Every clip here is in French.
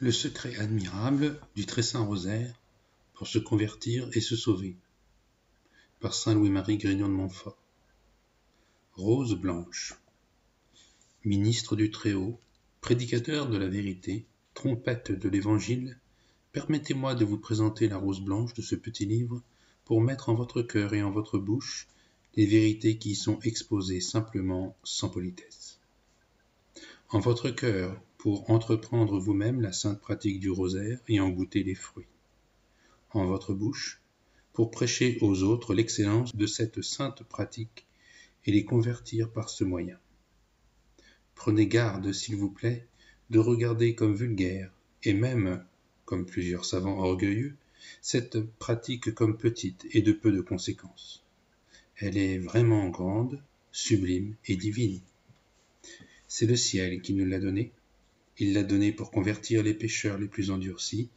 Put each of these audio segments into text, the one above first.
Le secret admirable du très saint rosaire pour se convertir et se sauver. Par saint Louis-Marie Grignon de Montfort. Rose blanche. Ministre du Très-Haut, prédicateur de la vérité, trompette de l'Évangile, permettez-moi de vous présenter la rose blanche de ce petit livre pour mettre en votre cœur et en votre bouche les vérités qui y sont exposées simplement, sans politesse. En votre cœur, pour entreprendre vous-même la sainte pratique du rosaire et en goûter les fruits. En votre bouche, pour prêcher aux autres l'excellence de cette sainte pratique et les convertir par ce moyen. Prenez garde, s'il vous plaît, de regarder comme vulgaire, et même, comme plusieurs savants orgueilleux, cette pratique comme petite et de peu de conséquences. Elle est vraiment grande, sublime et divine. C'est le ciel qui nous l'a donnée. Il l'a donnée pour convertir les pécheurs les plus endurcis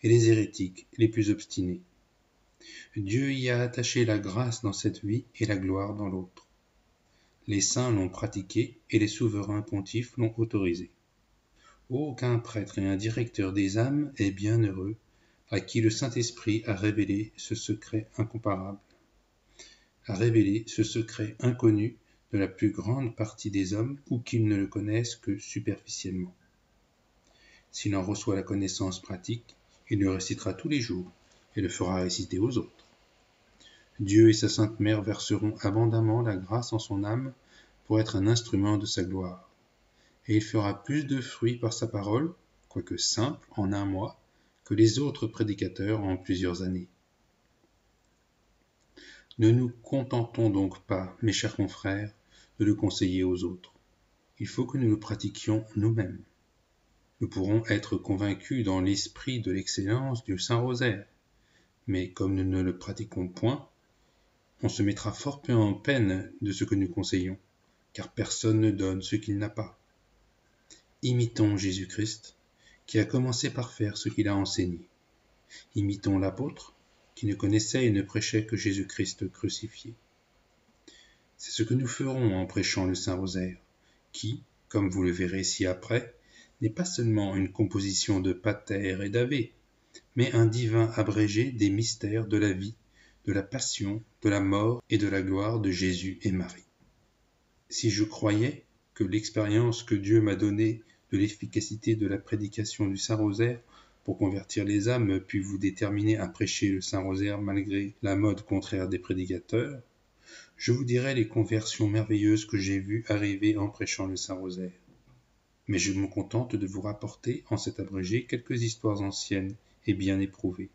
et les hérétiques les plus obstinés. Dieu y a attaché la grâce dans cette vie et la gloire dans l'autre. Les saints l'ont pratiquée et les souverains pontifes l'ont autorisée. Aucun prêtre et un directeur des âmes est bien heureux à qui le Saint-Esprit a révélé ce secret incomparable, a révélé ce secret inconnu de la plus grande partie des hommes ou qu'ils ne le connaissent que superficiellement. S'il en reçoit la connaissance pratique, il le récitera tous les jours et le fera réciter aux autres. Dieu et sa Sainte Mère verseront abondamment la grâce en son âme pour être un instrument de sa gloire. Et il fera plus de fruits par sa parole, quoique simple en un mois, que les autres prédicateurs en plusieurs années. Ne nous contentons donc pas, mes chers confrères, de le conseiller aux autres. Il faut que nous le pratiquions nous-mêmes. Nous pourrons être convaincus dans l'esprit de l'excellence du Saint-Rosaire, mais comme nous ne le pratiquons point, on se mettra fort peu en peine de ce que nous conseillons, car personne ne donne ce qu'il n'a pas. Imitons Jésus-Christ, qui a commencé par faire ce qu'il a enseigné. Imitons l'apôtre, qui ne connaissait et ne prêchait que Jésus-Christ crucifié. C'est ce que nous ferons en prêchant le Saint-Rosaire, qui, comme vous le verrez ci-après, n'est pas seulement une composition de pater et d'ave, mais un divin abrégé des mystères de la vie, de la passion, de la mort et de la gloire de Jésus et Marie. Si je croyais que l'expérience que Dieu m'a donnée de l'efficacité de la prédication du Saint-Rosaire pour convertir les âmes puis vous déterminer à prêcher le Saint-Rosaire malgré la mode contraire des prédicateurs, je vous dirais les conversions merveilleuses que j'ai vues arriver en prêchant le Saint-Rosaire. Mais je me contente de vous rapporter en cet abrégé quelques histoires anciennes et bien éprouvées.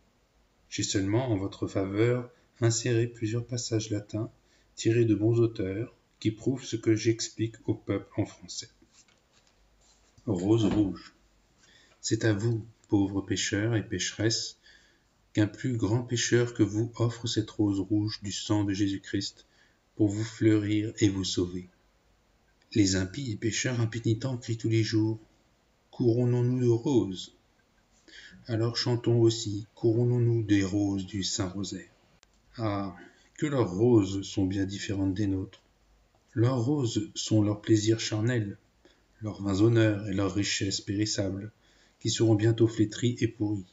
J'ai seulement en votre faveur inséré plusieurs passages latins tirés de bons auteurs qui prouvent ce que j'explique au peuple en français. Rose rouge. C'est à vous, pauvres pécheurs et pécheresses, qu'un plus grand pécheur que vous offre cette rose rouge du sang de Jésus-Christ pour vous fleurir et vous sauver. Les impies et pécheurs impénitents crient tous les jours « Couronnons-nous de roses ?» Alors chantons aussi « Couronnons-nous des roses du Saint-Rosaire ?» Ah, que leurs roses sont bien différentes des nôtres. Leurs roses sont leurs plaisirs charnels, leurs vains honneurs et leurs richesses périssables, qui seront bientôt flétris et pourris.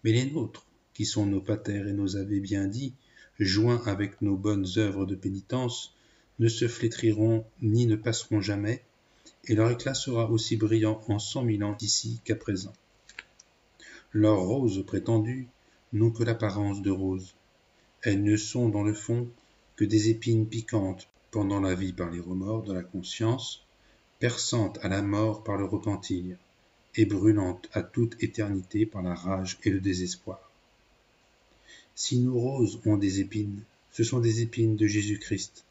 Mais les nôtres, qui sont nos paters et nos ave bien dits, joints avec nos bonnes œuvres de pénitence, ne se flétriront ni ne passeront jamais, et leur éclat sera aussi brillant en 100 000 ans ici qu'à présent. Leurs roses prétendues n'ont que l'apparence de roses. Elles ne sont dans le fond que des épines piquantes pendant la vie par les remords de la conscience, perçantes à la mort par le repentir, et brûlantes à toute éternité par la rage et le désespoir. Si nos roses ont des épines, ce sont des épines de Jésus-Christ,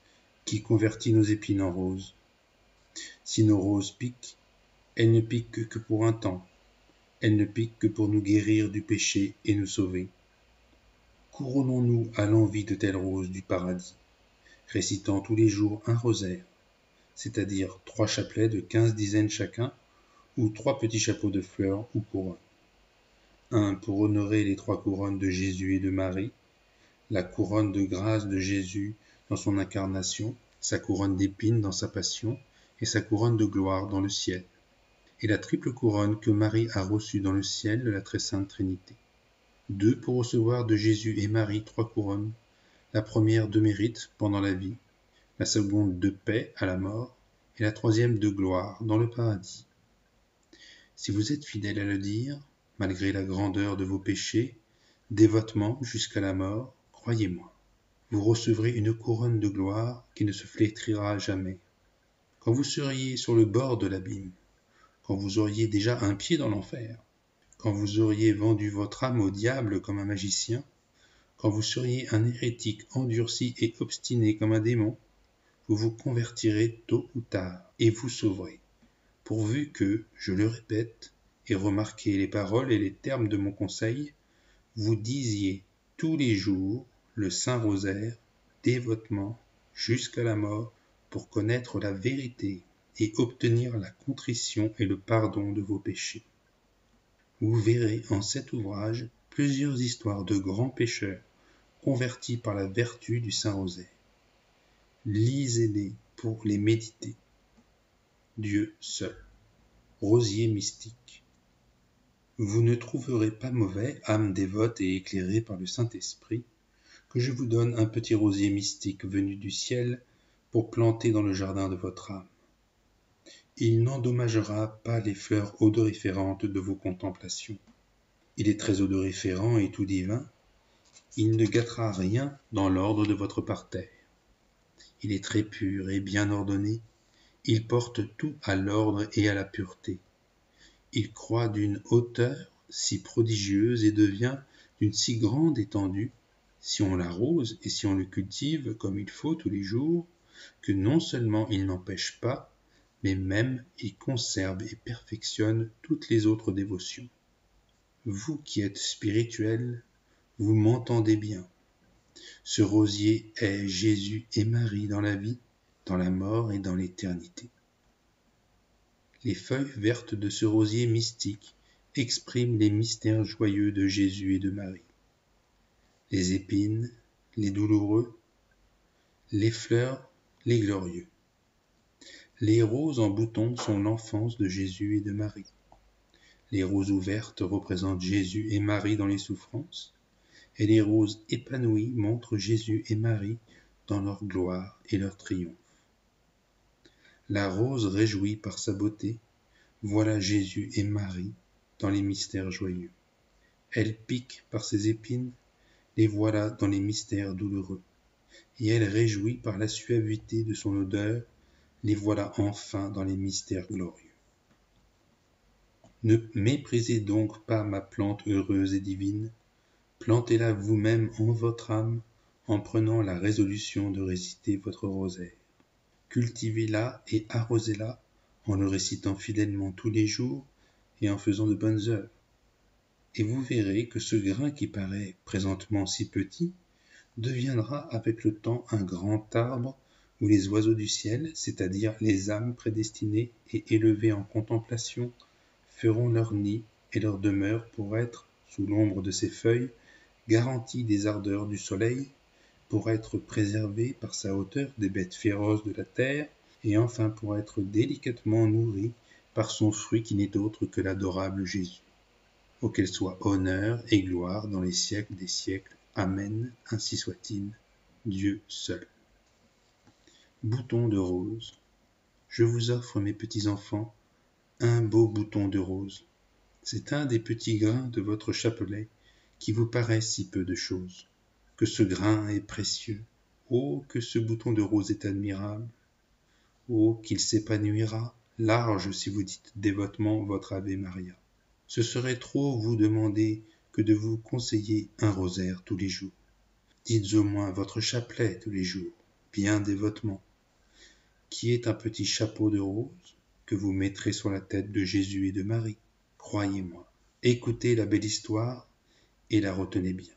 qui convertit nos épines en roses. Si nos roses piquent, elles ne piquent que pour un temps, elles ne piquent que pour nous guérir du péché et nous sauver. Couronnons-nous à l'envi de telles roses du paradis, récitant tous les jours un rosaire, c'est-à-dire 3 chapelets de 15 dizaines chacun, ou 3 petits chapeaux de fleurs ou couronnes. Un pour honorer les 3 couronnes de Jésus et de Marie, la couronne de grâce de Jésus dans son incarnation, sa couronne d'épines dans sa passion, et sa couronne de gloire dans le ciel. et la triple couronne que Marie a reçue dans le ciel de la très sainte Trinité. 2 pour recevoir de Jésus et Marie 3 couronnes, la première de mérite pendant la vie, la seconde de paix à la mort, et la troisième de gloire dans le paradis. Si vous êtes fidèle à le dire, malgré la grandeur de vos péchés, dévotement jusqu'à la mort, croyez-moi, vous recevrez une couronne de gloire qui ne se flétrira jamais. Quand vous seriez sur le bord de l'abîme, quand vous auriez déjà un pied dans l'enfer, quand vous auriez vendu votre âme au diable comme un magicien, quand vous seriez un hérétique endurci et obstiné comme un démon, vous vous convertirez tôt ou tard et vous sauverez, pourvu que, je le répète, et remarquez les paroles et les termes de mon conseil, vous disiez tous les jours le Saint Rosaire, dévotement, jusqu'à la mort, pour connaître la vérité et obtenir la contrition et le pardon de vos péchés. Vous verrez en cet ouvrage plusieurs histoires de grands pécheurs convertis par la vertu du Saint Rosaire. Lisez-les pour les méditer. Dieu seul. Rosier mystique. Vous ne trouverez pas mauvais, âme dévote et éclairée par le Saint-Esprit, que je vous donne un petit rosier mystique venu du ciel pour planter dans le jardin de votre âme. Il n'endommagera pas les fleurs odoriférantes de vos contemplations. Il est très odoriférant et tout divin. Il ne gâtera rien dans l'ordre de votre parterre. Il est très pur et bien ordonné. Il porte tout à l'ordre et à la pureté. Il croît d'une hauteur si prodigieuse et devient d'une si grande étendue, si on l'arrose et si on le cultive comme il faut tous les jours, que non seulement il n'empêche pas, mais même il conserve et perfectionne toutes les autres dévotions. Vous qui êtes spirituel, vous m'entendez bien. Ce rosier est Jésus et Marie dans la vie, dans la mort et dans l'éternité. Les feuilles vertes de ce rosier mystique expriment les mystères joyeux de Jésus et de Marie. Les épines, les douloureux, les fleurs, les glorieux. Les roses en bouton sont l'enfance de Jésus et de Marie. Les roses ouvertes représentent Jésus et Marie dans les souffrances, et les roses épanouies montrent Jésus et Marie dans leur gloire et leur triomphe. La rose réjouie par sa beauté, voilà Jésus et Marie dans les mystères joyeux. Elle pique par ses épines, les voilà dans les mystères douloureux, et elle réjouit par la suavité de son odeur, les voilà enfin dans les mystères glorieux. Ne méprisez donc pas ma plante heureuse et divine, plantez-la vous-même en votre âme, en prenant la résolution de réciter votre rosaire. Cultivez-la et arrosez-la en le récitant fidèlement tous les jours et en faisant de bonnes œuvres. Et vous verrez que ce grain qui paraît présentement si petit deviendra avec le temps un grand arbre où les oiseaux du ciel, c'est-à-dire les âmes prédestinées et élevées en contemplation, feront leur nid et leur demeure pour être, sous l'ombre de ses feuilles, garantis des ardeurs du soleil, pour être préservés par sa hauteur des bêtes féroces de la terre, et enfin pour être délicatement nourris par son fruit qui n'est autre que l'adorable Jésus. Auquel soit honneur et gloire dans les siècles des siècles. Amen, ainsi soit-il, Dieu seul. Bouton de rose. Je vous offre, mes petits enfants, un beau bouton de rose. C'est un des petits grains de votre chapelet qui vous paraît si peu de chose. Que ce grain est précieux. Oh, que ce bouton de rose est admirable. Oh, qu'il s'épanouira, large si vous dites dévotement votre Ave Maria. Ce serait trop vous demander que de vous conseiller un rosaire tous les jours. Dites au moins votre chapelet tous les jours, bien dévotement, qui est un petit chapeau de rose que vous mettrez sur la tête de Jésus et de Marie. Croyez-moi, écoutez la belle histoire et la retenez bien.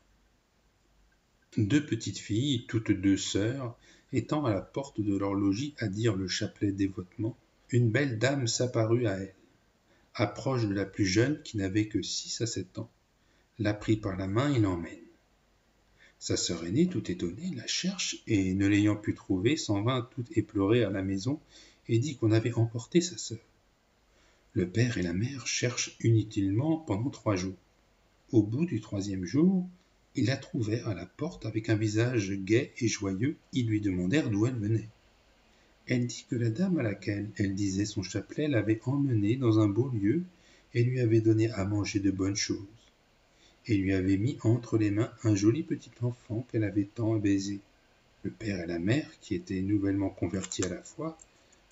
2 petites filles, toutes 2 sœurs, étant à la porte de leur logis à dire le chapelet dévotement, une belle dame s'apparut à elles. Approche de la plus jeune qui n'avait que 6 à 7 ans, la prit par la main et l'emmène. Sa sœur aînée, tout étonnée, la cherche et, ne l'ayant pu trouver, s'en vint toute éplorée à la maison et dit qu'on avait emporté sa sœur. Le père et la mère cherchent inutilement pendant 3 jours. Au bout du 3e jour, ils la trouvèrent à la porte avec un visage gai et joyeux. Ils lui demandèrent d'où elle venait. Elle dit que la dame à laquelle elle disait son chapelet l'avait emmenée dans un beau lieu et lui avait donné à manger de bonnes choses, et lui avait mis entre les mains un joli petit enfant qu'elle avait tant baisé. Le père et la mère, qui étaient nouvellement convertis à la foi,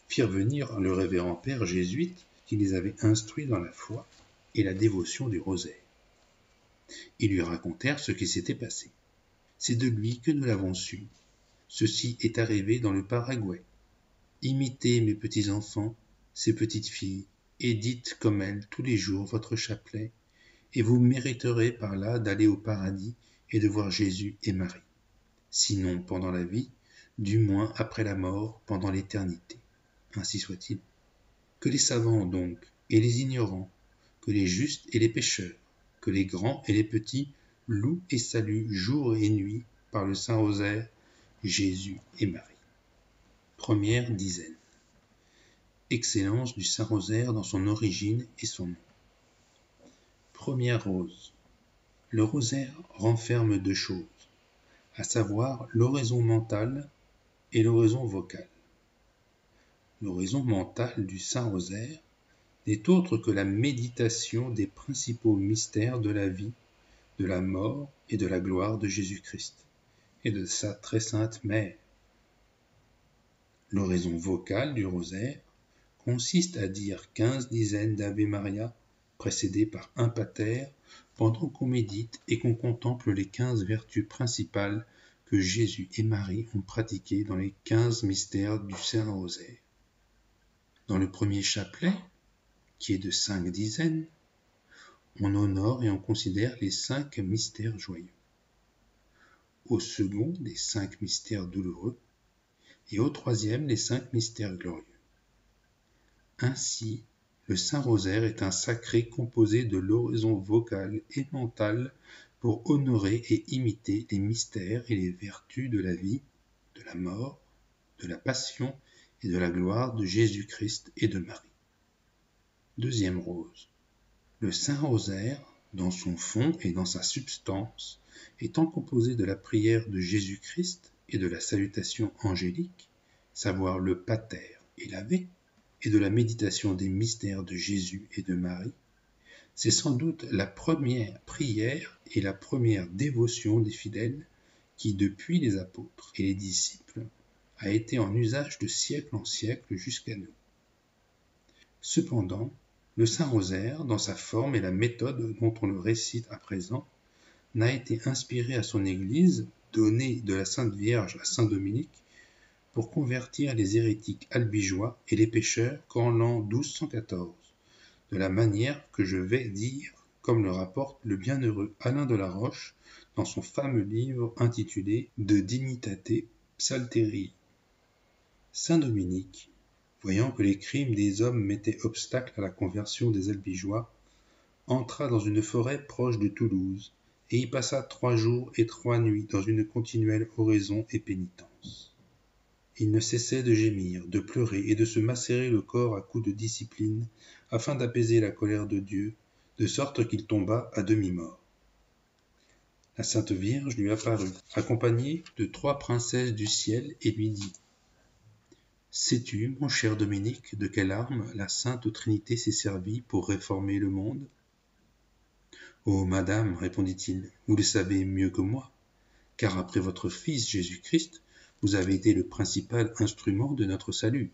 firent venir le révérend père jésuite qui les avait instruits dans la foi et la dévotion du rosaire. Ils lui racontèrent ce qui s'était passé. C'est de lui que nous l'avons su. Ceci est arrivé dans le Paraguay. Imitez, mes petits enfants, ces petites filles, et dites comme elles tous les jours votre chapelet, et vous mériterez par là d'aller au paradis et de voir Jésus et Marie. Sinon pendant la vie, du moins après la mort, pendant l'éternité. Ainsi soit-il. Que les savants donc, et les ignorants, que les justes et les pécheurs, que les grands et les petits louent et saluent jour et nuit par le Saint-Rosaire, Jésus et Marie. Première dizaine. Excellence du Saint-Rosaire dans son origine et son nom. Première rose. Le rosaire renferme 2 choses, à savoir l'oraison mentale et l'oraison vocale. L'oraison mentale du Saint-Rosaire n'est autre que la méditation des principaux mystères de la vie, de la mort et de la gloire de Jésus-Christ et de sa très sainte Mère. L'oraison vocale du rosaire consiste à dire 15 dizaines d'Ave Maria précédées par un pater pendant qu'on médite et qu'on contemple les 15 vertus principales que Jésus et Marie ont pratiquées dans les 15 mystères du Saint-Rosaire. Dans le premier chapelet, qui est de 5 dizaines, on honore et on considère les 5 mystères joyeux. Au second, les 5 mystères douloureux, et au troisième, les 5 mystères glorieux. Ainsi, le Saint-Rosaire est un sacré composé de l'oraison vocale et mentale pour honorer et imiter les mystères et les vertus de la vie, de la mort, de la passion et de la gloire de Jésus-Christ et de Marie. Deuxième rose. Le Saint-Rosaire, dans son fond et dans sa substance, étant composé de la prière de Jésus-Christ et de la salutation angélique, savoir le Pater et l'Ave, et de la méditation des mystères de Jésus et de Marie, c'est sans doute la première prière et la première dévotion des fidèles qui, depuis les apôtres et les disciples, a été en usage de siècle en siècle jusqu'à nous. Cependant, le Saint-Rosaire, dans sa forme et la méthode dont on le récite à présent, n'a été inspiré à son Église, donné de la Sainte Vierge à Saint Dominique, pour convertir les hérétiques albigeois et les pécheurs qu'en l'an 1214, de la manière que je vais dire, comme le rapporte le bienheureux Alain de la Roche dans son fameux livre intitulé De Dignitate Psalterii. Saint Dominique, voyant que les crimes des hommes mettaient obstacle à la conversion des albigeois, entra dans une forêt proche de Toulouse, et y passa 3 jours et 3 nuits dans une continuelle oraison et pénitence. Il ne cessait de gémir, de pleurer et de se macérer le corps à coups de discipline, afin d'apaiser la colère de Dieu, de sorte qu'il tomba à demi-mort. La Sainte Vierge lui apparut, accompagnée de 3 princesses du ciel, et lui dit : « Sais-tu, mon cher Dominique, de quelle arme la Sainte Trinité s'est servie pour réformer le monde ? » ?»« Oh, madame, répondit-il, vous le savez mieux que moi, car après votre Fils Jésus-Christ, vous avez été le principal instrument de notre salut. »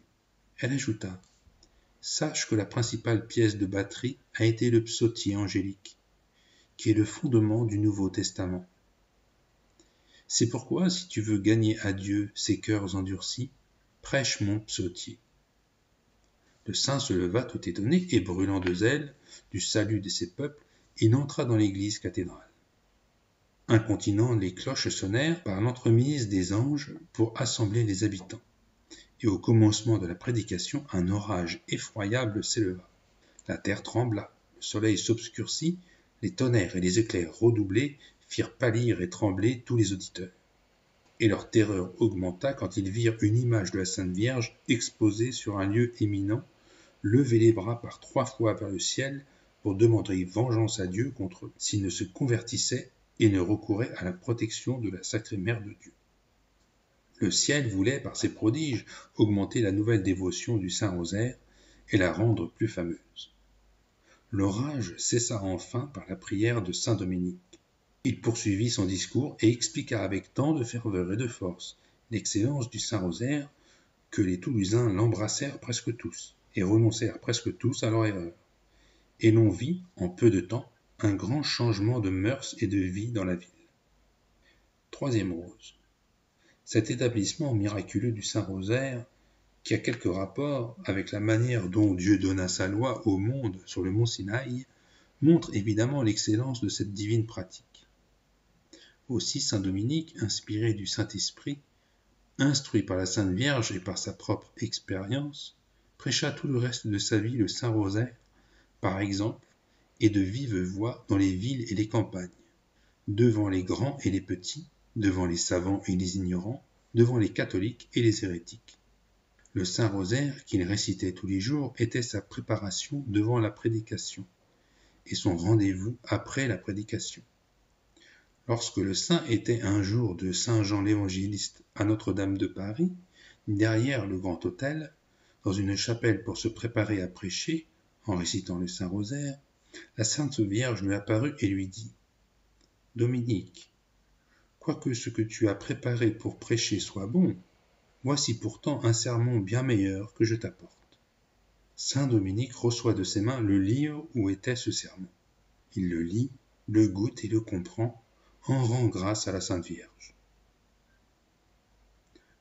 Elle ajouta : « Sache que la principale pièce de batterie a été le psautier angélique, qui est le fondement du Nouveau Testament. C'est pourquoi, si tu veux gagner à Dieu ces cœurs endurcis, prêche mon psautier. » Le saint se leva tout étonné et brûlant de zèle du salut de ses peuples, il entra dans l'église cathédrale. Incontinent, les cloches sonnèrent par l'entremise des anges pour assembler les habitants. Et au commencement de la prédication, un orage effroyable s'éleva. La terre trembla, le soleil s'obscurcit, les tonnerres et les éclairs redoublés firent pâlir et trembler tous les auditeurs. Et leur terreur augmenta quand ils virent une image de la Sainte Vierge exposée sur un lieu éminent, levait les bras par 3 fois vers le ciel pour demander vengeance à Dieu contre eux s'ils ne se convertissaient et ne recouraient à la protection de la sacrée Mère de Dieu. Le ciel voulait, par ses prodiges, augmenter la nouvelle dévotion du Saint-Rosaire et la rendre plus fameuse. L'orage cessa enfin par la prière de saint Dominique. Il poursuivit son discours et expliqua avec tant de ferveur et de force l'excellence du Saint-Rosaire que les Toulousains l'embrassèrent presque tous et renoncèrent presque tous à leur erreur. Et l'on vit, en peu de temps, un grand changement de mœurs et de vie dans la ville. Troisième rose. Cet établissement miraculeux du Saint-Rosaire, qui a quelque rapport avec la manière dont Dieu donna sa loi au monde sur le mont Sinaï, montre évidemment l'excellence de cette divine pratique. Aussi saint Dominique, inspiré du Saint-Esprit, instruit par la Sainte Vierge et par sa propre expérience, prêcha tout le reste de sa vie le Saint-Rosaire, par exemple, et de vive voix dans les villes et les campagnes, devant les grands et les petits, devant les savants et les ignorants, devant les catholiques et les hérétiques. Le Saint-Rosaire qu'il récitait tous les jours était sa préparation devant la prédication, et son rendez-vous après la prédication. Lorsque le saint était un jour de Saint Jean l'Évangéliste à Notre-Dame de Paris, derrière le grand autel, dans une chapelle pour se préparer à prêcher, en récitant le Saint-Rosaire, la Sainte Vierge lui apparut et lui dit « Dominique, quoique ce que tu as préparé pour prêcher soit bon, voici pourtant un sermon bien meilleur que je t'apporte. » Saint Dominique reçoit de ses mains le livre où était ce sermon. Il le lit, le goûte et le comprend, en rend grâce à la Sainte Vierge.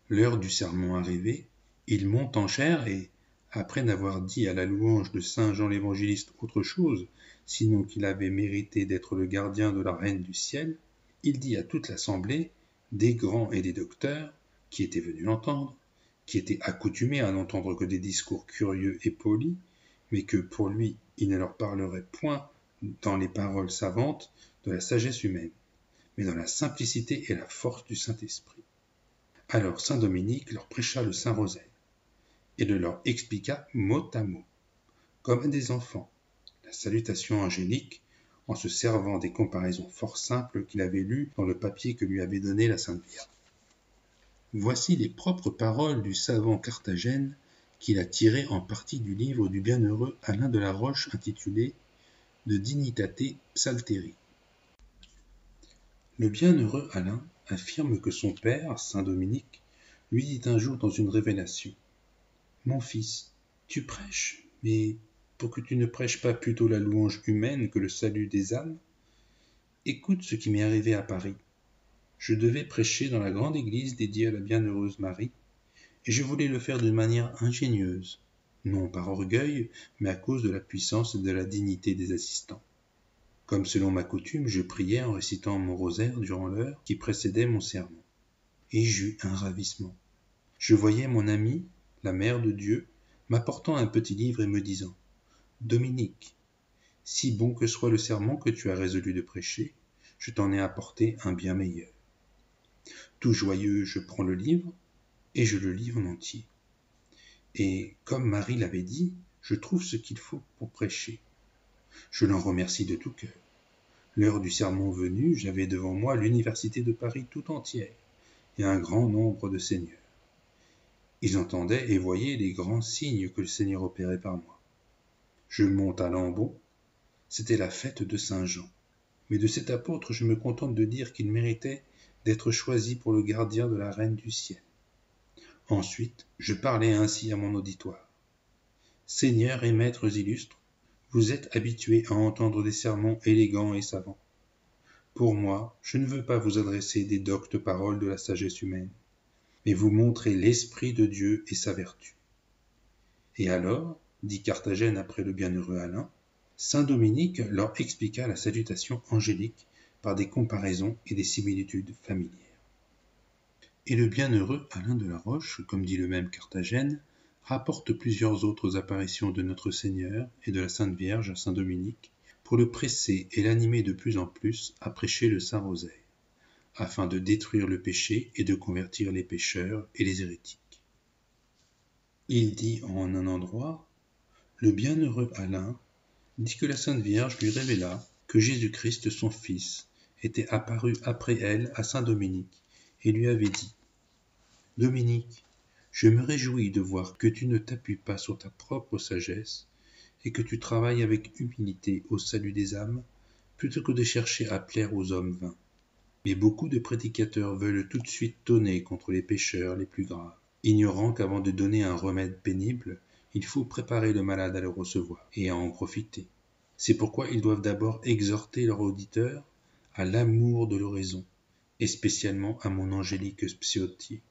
L'heure du sermon arrivée, il monte en chaire et, après n'avoir dit à la louange de Saint Jean l'Évangéliste autre chose, sinon qu'il avait mérité d'être le gardien de la Reine du ciel, il dit à toute l'assemblée, des grands et des docteurs, qui étaient venus l'entendre, qui étaient accoutumés à n'entendre que des discours curieux et polis, mais que pour lui il ne leur parlerait point dans les paroles savantes de la sagesse humaine, mais dans la simplicité et la force du Saint-Esprit. Alors saint Dominique leur prêcha le Saint-Rosaire, et le leur expliqua mot à mot, comme à des enfants, la salutation angélique, en se servant des comparaisons fort simples qu'il avait lues dans le papier que lui avait donné la Sainte Vierge. Voici les propres paroles du savant Carthagène qu'il a tirées en partie du livre du bienheureux Alain de la Roche intitulé « De Dignitate Psalteri ». Le bienheureux Alain affirme que son père, saint Dominique, lui dit un jour dans une révélation « Mon fils, tu prêches, mais pour que tu ne prêches pas plutôt la louange humaine que le salut des âmes, écoute ce qui m'est arrivé à Paris. Je devais prêcher dans la grande église dédiée à la bienheureuse Marie, et je voulais le faire d'une manière ingénieuse, non par orgueil, mais à cause de la puissance et de la dignité des assistants. Comme selon ma coutume, je priais en récitant mon rosaire durant l'heure qui précédait mon sermon. Et j'eus un ravissement. Je voyais mon amie, la Mère de Dieu, m'apportant un petit livre et me disant « Dominique, si bon que soit le sermon que tu as résolu de prêcher, je t'en ai apporté un bien meilleur. » Tout joyeux, je prends le livre et je le lis en entier. Et comme Marie l'avait dit, je trouve ce qu'il faut pour prêcher. Je l'en remercie de tout cœur. L'heure du sermon venue, j'avais devant moi l'université de Paris tout entière et un grand nombre de seigneurs. Ils entendaient et voyaient les grands signes que le Seigneur opérait par moi. Je monte à Lambon, c'était la fête de Saint Jean. Mais de cet apôtre, je me contente de dire qu'il méritait d'être choisi pour le gardien de la Reine du ciel. Ensuite, je parlais ainsi à mon auditoire. Seigneurs et maîtres illustres, vous êtes habitués à entendre des sermons élégants et savants. Pour moi, je ne veux pas vous adresser des doctes paroles de la sagesse humaine, mais vous montrer l'Esprit de Dieu et sa vertu. Et alors, dit Carthagène après le bienheureux Alain, saint Dominique leur expliqua la salutation angélique par des comparaisons et des similitudes familières. Et le bienheureux Alain de la Roche, comme dit le même Carthagène, rapporte plusieurs autres apparitions de notre Seigneur et de la Sainte Vierge à saint Dominique pour le presser et l'animer de plus en plus à prêcher le Saint-Rosaire, afin de détruire le péché et de convertir les pécheurs et les hérétiques. Il dit en un endroit Le bienheureux Alain dit que la Sainte Vierge lui révéla que Jésus-Christ, son Fils, était apparu après elle à saint Dominique et lui avait dit « Dominique, je me réjouis de voir que tu ne t'appuies pas sur ta propre sagesse et que tu travailles avec humilité au salut des âmes plutôt que de chercher à plaire aux hommes vains. Mais beaucoup de prédicateurs veulent tout de suite tonner contre les pécheurs les plus graves, ignorant qu'avant de donner un remède pénible, il faut préparer le malade à le recevoir et à en profiter. C'est pourquoi ils doivent d'abord exhorter leur auditeur à l'amour de l'oraison, et spécialement à mon angélique Psiotier.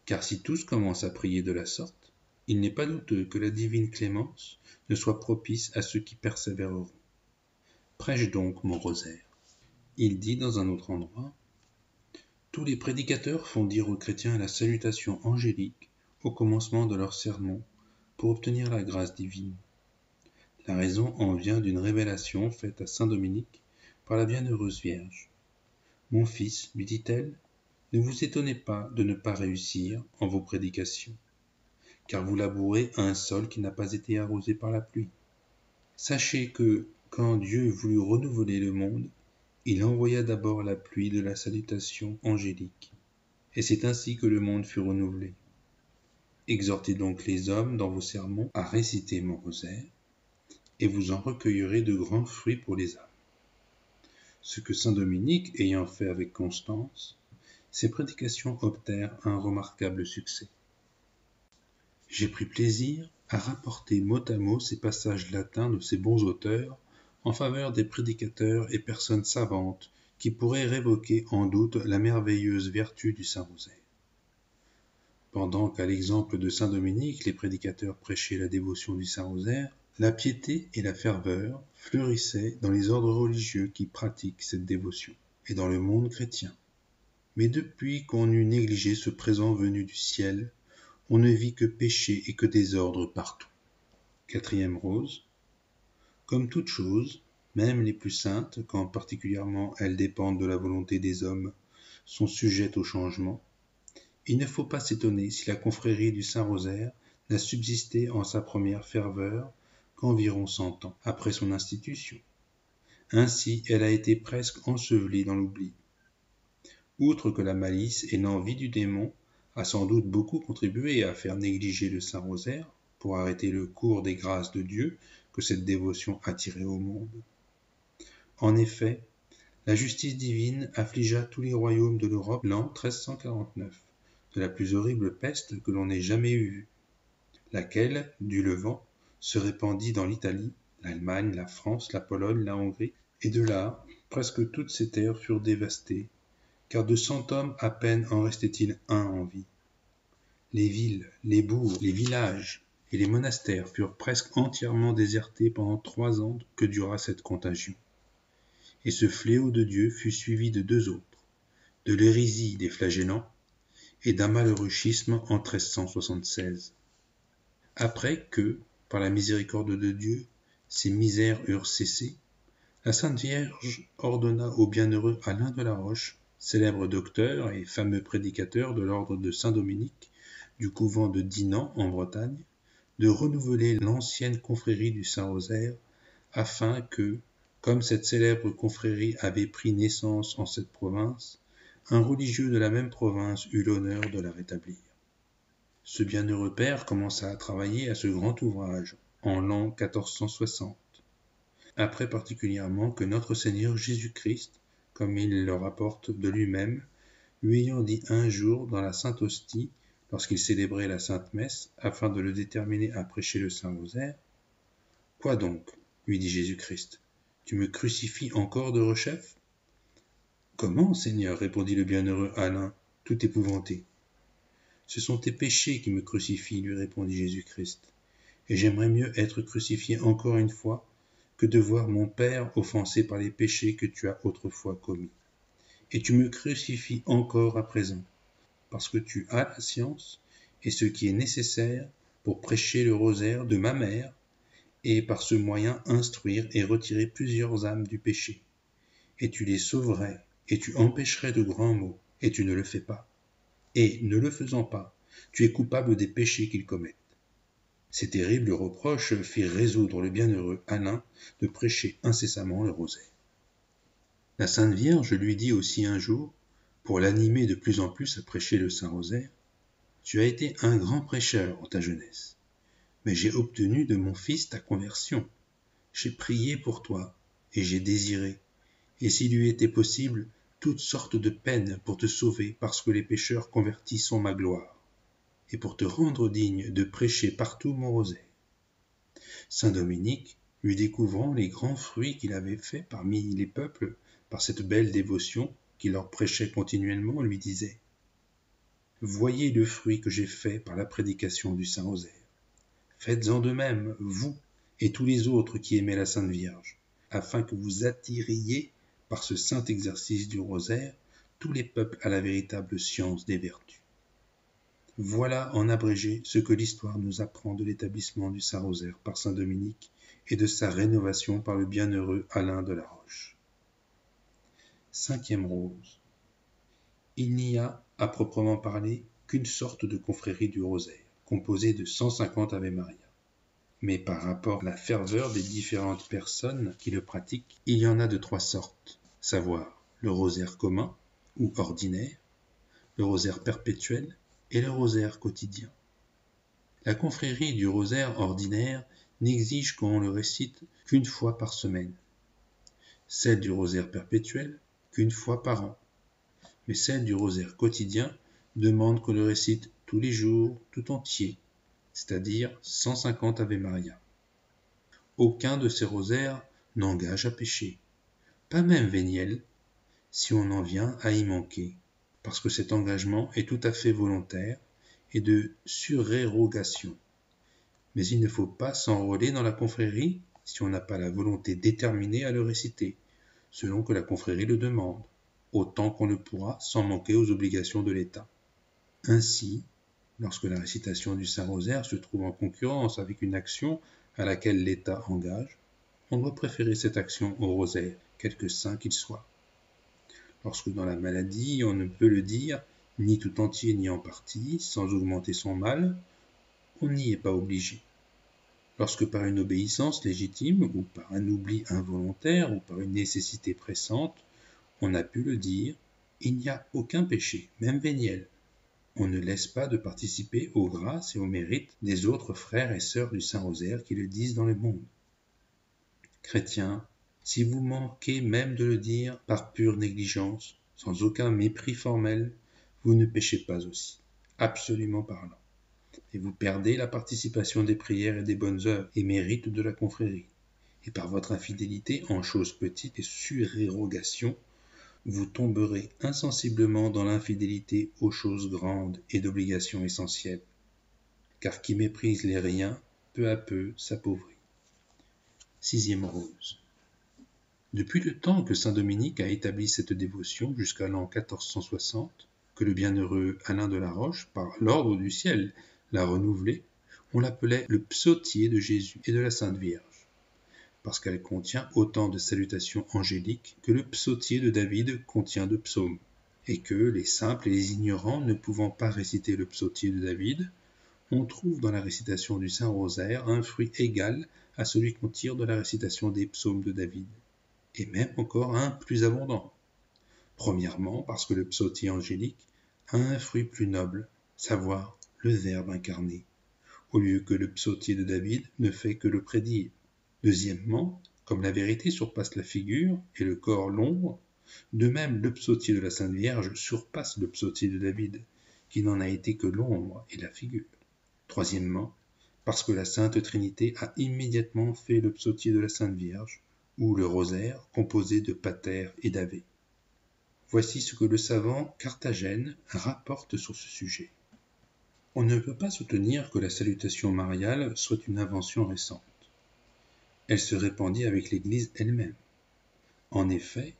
Car si tous commencent à prier de la sorte, il n'est pas douteux que la divine clémence ne soit propice à ceux qui persévéreront. Prêche donc mon rosaire. Il dit dans un autre endroit, « Tous les prédicateurs font dire aux chrétiens la salutation angélique au commencement de leur sermon pour obtenir la grâce divine. La raison en vient d'une révélation faite à saint Dominique par la bienheureuse Vierge. Mon fils, lui dit-elle, ne vous étonnez pas de ne pas réussir en vos prédications, car vous labourez un sol qui n'a pas été arrosé par la pluie. Sachez que, quand Dieu voulut renouveler le monde, il envoya d'abord la pluie de la salutation angélique, et c'est ainsi que le monde fut renouvelé. Exhortez donc les hommes dans vos sermons à réciter mon rosaire, et vous en recueillerez de grands fruits pour les âmes. » Ce que saint Dominique ayant fait avec constance, ses prédications obtinrent un remarquable succès. J'ai pris plaisir à rapporter mot à mot ces passages latins de ces bons auteurs en faveur des prédicateurs et personnes savantes qui pourraient révoquer en doute la merveilleuse vertu du Saint-Rosaire. Pendant qu'à l'exemple de saint Dominique, les prédicateurs prêchaient la dévotion du Saint-Rosaire, la piété et la ferveur fleurissaient dans les ordres religieux qui pratiquent cette dévotion, et dans le monde chrétien. Mais depuis qu'on eut négligé ce présent venu du ciel, on ne vit que péché et que désordre partout. Quatrième rose. Comme toute chose, même les plus saintes, quand particulièrement elles dépendent de la volonté des hommes, sont sujettes au changement, il ne faut pas s'étonner si la confrérie du Saint-Rosaire n'a subsisté en sa première ferveur qu'environ 100 ans après son institution. Ainsi, elle a été presque ensevelie dans l'oubli. Outre que la malice et l'envie du démon a sans doute beaucoup contribué à faire négliger le Saint-Rosaire pour arrêter le cours des grâces de Dieu que cette dévotion attirait au monde. En effet, la justice divine affligea tous les royaumes de l'Europe l'an 1349, de la plus horrible peste que l'on ait jamais eue, laquelle, du Levant, se répandit dans l'Italie, l'Allemagne, la France, la Pologne, la Hongrie, et de là, presque toutes ces terres furent dévastées, car de 100 hommes à peine en restait-il un en vie. Les villes, les bourgs, les villages et les monastères furent presque entièrement désertés pendant 3 ans que dura cette contagion. Et ce fléau de Dieu fut suivi de 2 autres, de l'hérésie des flagellants et d'un malheureux schisme en 1376. Après que, par la miséricorde de Dieu, ces misères eurent cessé, la Sainte Vierge ordonna au bienheureux Alain de la Roche, célèbre docteur et fameux prédicateur de l'ordre de Saint-Dominique du couvent de Dinan en Bretagne, de renouveler l'ancienne confrérie du Saint-Rosaire afin que, comme cette célèbre confrérie avait pris naissance en cette province, un religieux de la même province eut l'honneur de la rétablir. Ce bienheureux père commença à travailler à ce grand ouvrage en l'an 1460, après particulièrement que notre Seigneur Jésus-Christ, comme il le rapporte de lui-même, lui ayant dit un jour dans la Sainte Hostie, lorsqu'il célébrait la Sainte Messe, afin de le déterminer à prêcher le Saint-Rosaire, « Quoi donc, lui dit Jésus-Christ, tu me crucifies encore de rechef ?»« Comment, Seigneur, répondit le bienheureux Alain, tout épouvanté. « Ce sont tes péchés qui me crucifient, lui répondit Jésus-Christ, et j'aimerais mieux être crucifié encore une fois que de voir mon Père offensé par les péchés que tu as autrefois commis. Et tu me crucifies encore à présent, parce que tu as la science et ce qui est nécessaire pour prêcher le rosaire de ma mère, et par ce moyen instruire et retirer plusieurs âmes du péché. Et tu les sauverais, et tu empêcherais de grands maux, et tu ne le fais pas. Et, ne le faisant pas, tu es coupable des péchés qu'ils commettent. Ces terribles reproches firent résoudre le bienheureux Alain de prêcher incessamment le rosaire. La Sainte Vierge lui dit aussi un jour, pour l'animer de plus en plus à prêcher le Saint-Rosaire, « Tu as été un grand prêcheur en ta jeunesse, mais j'ai obtenu de mon fils ta conversion. J'ai prié pour toi, et j'ai désiré, et s'il eût été possible, toutes sortes de peines pour te sauver parce que les pécheurs convertis sont ma gloire, et pour te rendre digne de prêcher partout mon rosaire. » Saint Dominique, lui découvrant les grands fruits qu'il avait faits parmi les peuples par cette belle dévotion qu'il leur prêchait continuellement, lui disait « Voyez le fruit que j'ai fait par la prédication du Saint-Rosaire. Faites-en de même, vous et tous les autres qui aimez la Sainte Vierge, afin que vous attiriez, par ce saint exercice du rosaire, tous les peuples à la véritable science des vertus. » Voilà en abrégé ce que l'histoire nous apprend de l'établissement du Saint-Rosaire par Saint Dominique et de sa rénovation par le bienheureux Alain de la Roche. 5e rose. Il n'y a, à proprement parler, qu'une sorte de confrérie du rosaire, composée de 150 Ave Maria. Mais par rapport à la ferveur des différentes personnes qui le pratiquent, il y en a de 3 sortes, savoir le rosaire commun ou ordinaire, le rosaire perpétuel et le rosaire quotidien. La confrérie du rosaire ordinaire n'exige qu'on le récite qu'une fois par semaine, celle du rosaire perpétuel qu'une fois par an, mais celle du rosaire quotidien demande qu'on le récite tous les jours tout entier, c'est-à-dire 150 Ave Maria. Aucun de ces rosaires n'engage à pécher, pas même Véniel, si on en vient à y manquer, parce que cet engagement est tout à fait volontaire et de surérogation. Mais il ne faut pas s'enrôler dans la confrérie si on n'a pas la volonté déterminée à le réciter, selon que la confrérie le demande, autant qu'on le pourra sans manquer aux obligations de l'État. Ainsi, lorsque la récitation du Saint-Rosaire se trouve en concurrence avec une action à laquelle l'État engage, on doit préférer cette action au rosaire, quelque saint qu'il soit. Lorsque dans la maladie on ne peut le dire ni tout entier ni en partie, sans augmenter son mal, on n'y est pas obligé. Lorsque par une obéissance légitime, ou par un oubli involontaire, ou par une nécessité pressante, on a pu le dire, il n'y a aucun péché, même véniel. On ne laisse pas de participer aux grâces et aux mérites des autres frères et sœurs du Saint-Rosaire qui le disent dans le monde. Chrétiens, si vous manquez même de le dire par pure négligence, sans aucun mépris formel, vous ne péchez pas aussi, absolument parlant. Et vous perdez la participation des prières et des bonnes œuvres et mérites de la confrérie. Et par votre infidélité en choses petites et surérogation, vous tomberez insensiblement dans l'infidélité aux choses grandes et d'obligations essentielles. Car qui méprise les riens, peu à peu s'appauvrit. 6e rose. Depuis le temps que saint Dominique a établi cette dévotion jusqu'à l'an 1460, que le bienheureux Alain de la Roche, par l'ordre du ciel, l'a renouvelée, on l'appelait le psautier de Jésus et de la Sainte Vierge, parce qu'elle contient autant de salutations angéliques que le psautier de David contient de psaumes, et que les simples et les ignorants ne pouvant pas réciter le psautier de David, on trouve dans la récitation du Saint-Rosaire un fruit égal à celui qu'on tire de la récitation des psaumes de David, et même encore un plus abondant. Premièrement, parce que le psautier angélique a un fruit plus noble, savoir le Verbe incarné, au lieu que le psautier de David ne fait que le prédire. Deuxièmement, comme la vérité surpasse la figure et le corps l'ombre, de même le psautier de la Sainte Vierge surpasse le psautier de David, qui n'en a été que l'ombre et la figure. Troisièmement, parce que la Sainte Trinité a immédiatement fait le psautier de la Sainte Vierge, ou le rosaire composé de pater et d'ave. Voici ce que le savant Carthagène rapporte sur ce sujet. On ne peut pas soutenir que la salutation mariale soit une invention récente. Elle se répandit avec l'Église elle-même. En effet,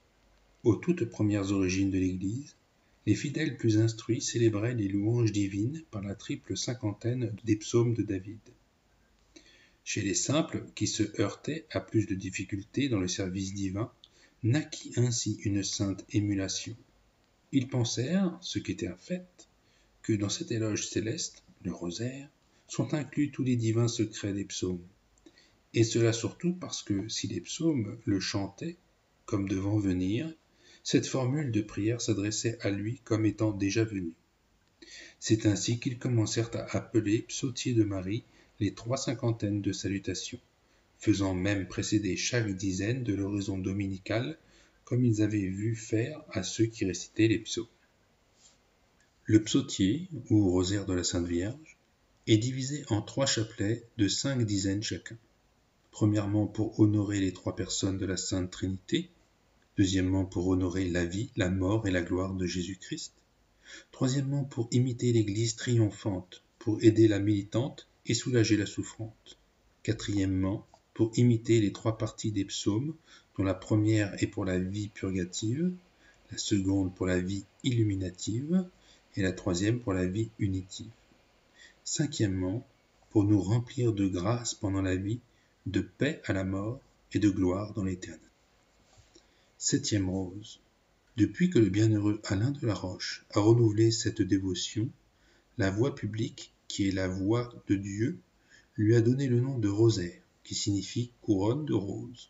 aux toutes premières origines de l'Église, les fidèles plus instruits célébraient les louanges divines par la triple cinquantaine des psaumes de David. Chez les simples, qui se heurtaient à plus de difficultés dans le service divin, naquit ainsi une sainte émulation. Ils pensèrent, ce qui était un fait, que dans cet éloge céleste, le rosaire, sont inclus tous les divins secrets des psaumes. Et cela surtout parce que si les psaumes le chantaient, comme devant venir, cette formule de prière s'adressait à lui comme étant déjà venu. C'est ainsi qu'ils commencèrent à appeler psautiers de Marie les 350 de salutations, faisant même précéder chaque dizaine de l'oraison dominicale, comme ils avaient vu faire à ceux qui récitaient les psaumes. Le psautier, ou rosaire de la Sainte Vierge, est divisé en 3 chapelets de 5 dizaines chacun. Premièrement, pour honorer les 3 personnes de la Sainte Trinité. Deuxièmement, pour honorer la vie, la mort et la gloire de Jésus-Christ. Troisièmement, pour imiter l'Église triomphante, pour aider la militante et soulager la souffrante. Quatrièmement, pour imiter les 3 parties des psaumes, dont la première est pour la vie purgative, la seconde pour la vie illuminative, et la troisième pour la vie unitive. Cinquièmement, pour nous remplir de grâce pendant la vie, de paix à la mort et de gloire dans l'éternel. 7e rose. Depuis que le bienheureux Alain de la Roche a renouvelé cette dévotion, la voix publique, qui est la voix de Dieu, lui a donné le nom de rosaire, qui signifie couronne de roses.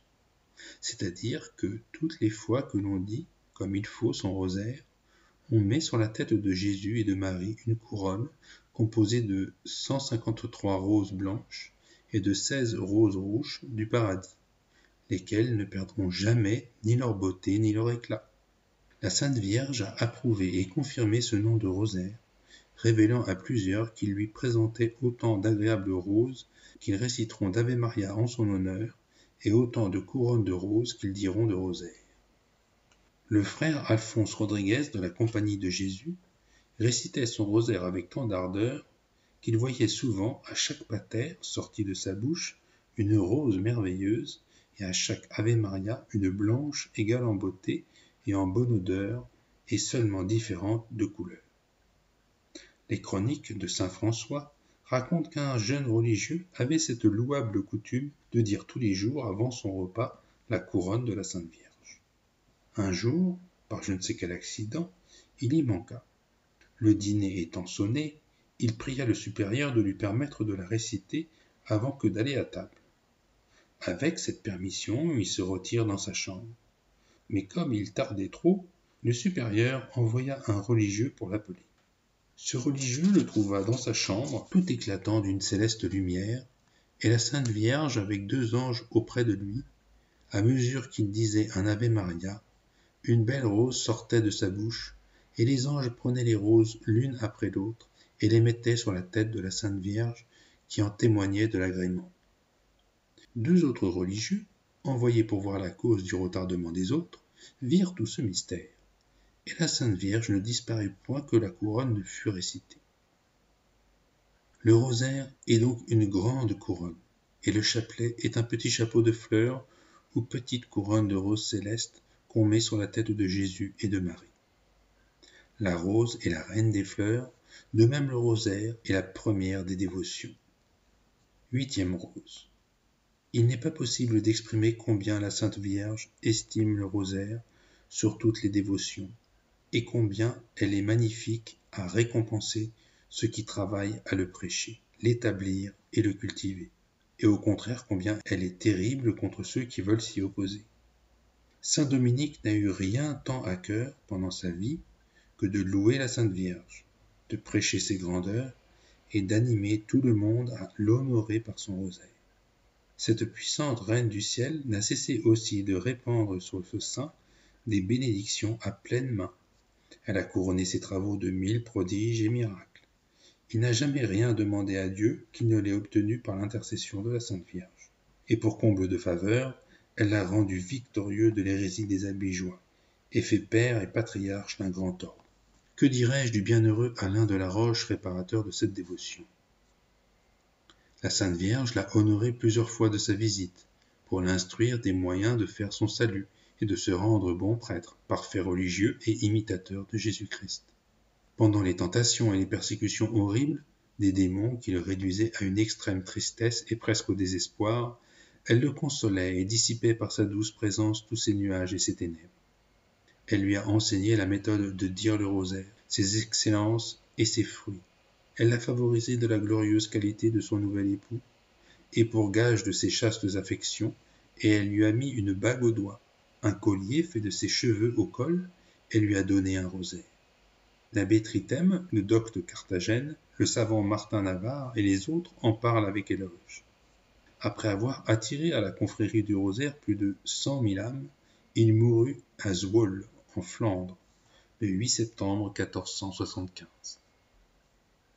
C'est-à-dire que toutes les fois que l'on dit, comme il faut, son rosaire, on met sur la tête de Jésus et de Marie une couronne composée de 153 roses blanches et de 16 roses rouges du paradis, lesquelles ne perdront jamais ni leur beauté ni leur éclat. La Sainte Vierge a approuvé et confirmé ce nom de rosaire, révélant à plusieurs qu'il lui présentait autant d'agréables roses qu'ils réciteront d'Ave Maria en son honneur, et autant de couronnes de roses qu'ils diront de rosaire. Le frère Alphonse Rodriguez de la Compagnie de Jésus récitait son rosaire avec tant d'ardeur qu'il voyait souvent à chaque pater sorti de sa bouche une rose merveilleuse et à chaque Ave Maria une blanche égale en beauté et en bonne odeur et seulement différente de couleur. Les chroniques de saint François racontent qu'un jeune religieux avait cette louable coutume de dire tous les jours avant son repas la couronne de la Sainte Vierge. Un jour, par je ne sais quel accident, il y manqua. Le dîner étant sonné, il pria le supérieur de lui permettre de la réciter avant que d'aller à table. Avec cette permission, il se retire dans sa chambre. Mais comme il tardait trop, le supérieur envoya un religieux pour l'appeler. Ce religieux le trouva dans sa chambre, tout éclatant d'une céleste lumière, et la Sainte Vierge avec 2 anges auprès de lui. À mesure qu'il disait un Ave Maria, une belle rose sortait de sa bouche, et les anges prenaient les roses l'une après l'autre et les mettaient sur la tête de la Sainte Vierge, qui en témoignait de l'agrément. 2 autres religieux, envoyés pour voir la cause du retardement des autres, virent tout ce mystère, et la Sainte Vierge ne disparut point que la couronne ne fût récitée. Le rosaire est donc une grande couronne, et le chapelet est un petit chapeau de fleurs ou petite couronne de roses célestes qu'on met sur la tête de Jésus et de Marie. La rose est la reine des fleurs, de même le rosaire est la première des dévotions. 8e rose. Il n'est pas possible d'exprimer combien la Sainte Vierge estime le rosaire sur toutes les dévotions, et combien elle est magnifique à récompenser ceux qui travaillent à le prêcher, l'établir et le cultiver, et au contraire combien elle est terrible contre ceux qui veulent s'y opposer. Saint Dominique n'a eu rien tant à cœur pendant sa vie que de louer la Sainte Vierge, de prêcher ses grandeurs et d'animer tout le monde à l'honorer par son rosaire. Cette puissante reine du ciel n'a cessé aussi de répandre sur ce saint des bénédictions à pleine main. Elle a couronné ses travaux de 1000 prodiges et miracles. Il n'a jamais rien demandé à Dieu qui ne l'ait obtenu par l'intercession de la Sainte Vierge. Et pour comble de faveur, elle l'a rendu victorieux de l'hérésie des Albigeois et fait père et patriarche d'un grand ordre. Que dirais-je du bienheureux Alain de la Roche, réparateur de cette dévotion? La Sainte Vierge l'a honoré plusieurs fois de sa visite, pour l'instruire des moyens de faire son salut et de se rendre bon prêtre, parfait religieux et imitateur de Jésus-Christ. Pendant les tentations et les persécutions horribles, des démons qui le réduisaient à une extrême tristesse et presque au désespoir, elle le consolait et dissipait par sa douce présence tous ses nuages et ses ténèbres. Elle lui a enseigné la méthode de dire le rosaire, ses excellences et ses fruits, Elle l'a favorisé de la glorieuse qualité de son nouvel époux, et pour gage de ses chastes affections, et elle lui a mis une bague au doigt, un collier fait de ses cheveux au col, et lui a donné un rosaire. L'abbé Trithème, le docte de Carthagène, le savant Martin Navarre et les autres en parlent avec éloge. Après avoir attiré à la confrérie du rosaire plus de 100 000 âmes, il mourut à Zwolle, en Flandre, le 8 septembre 1475.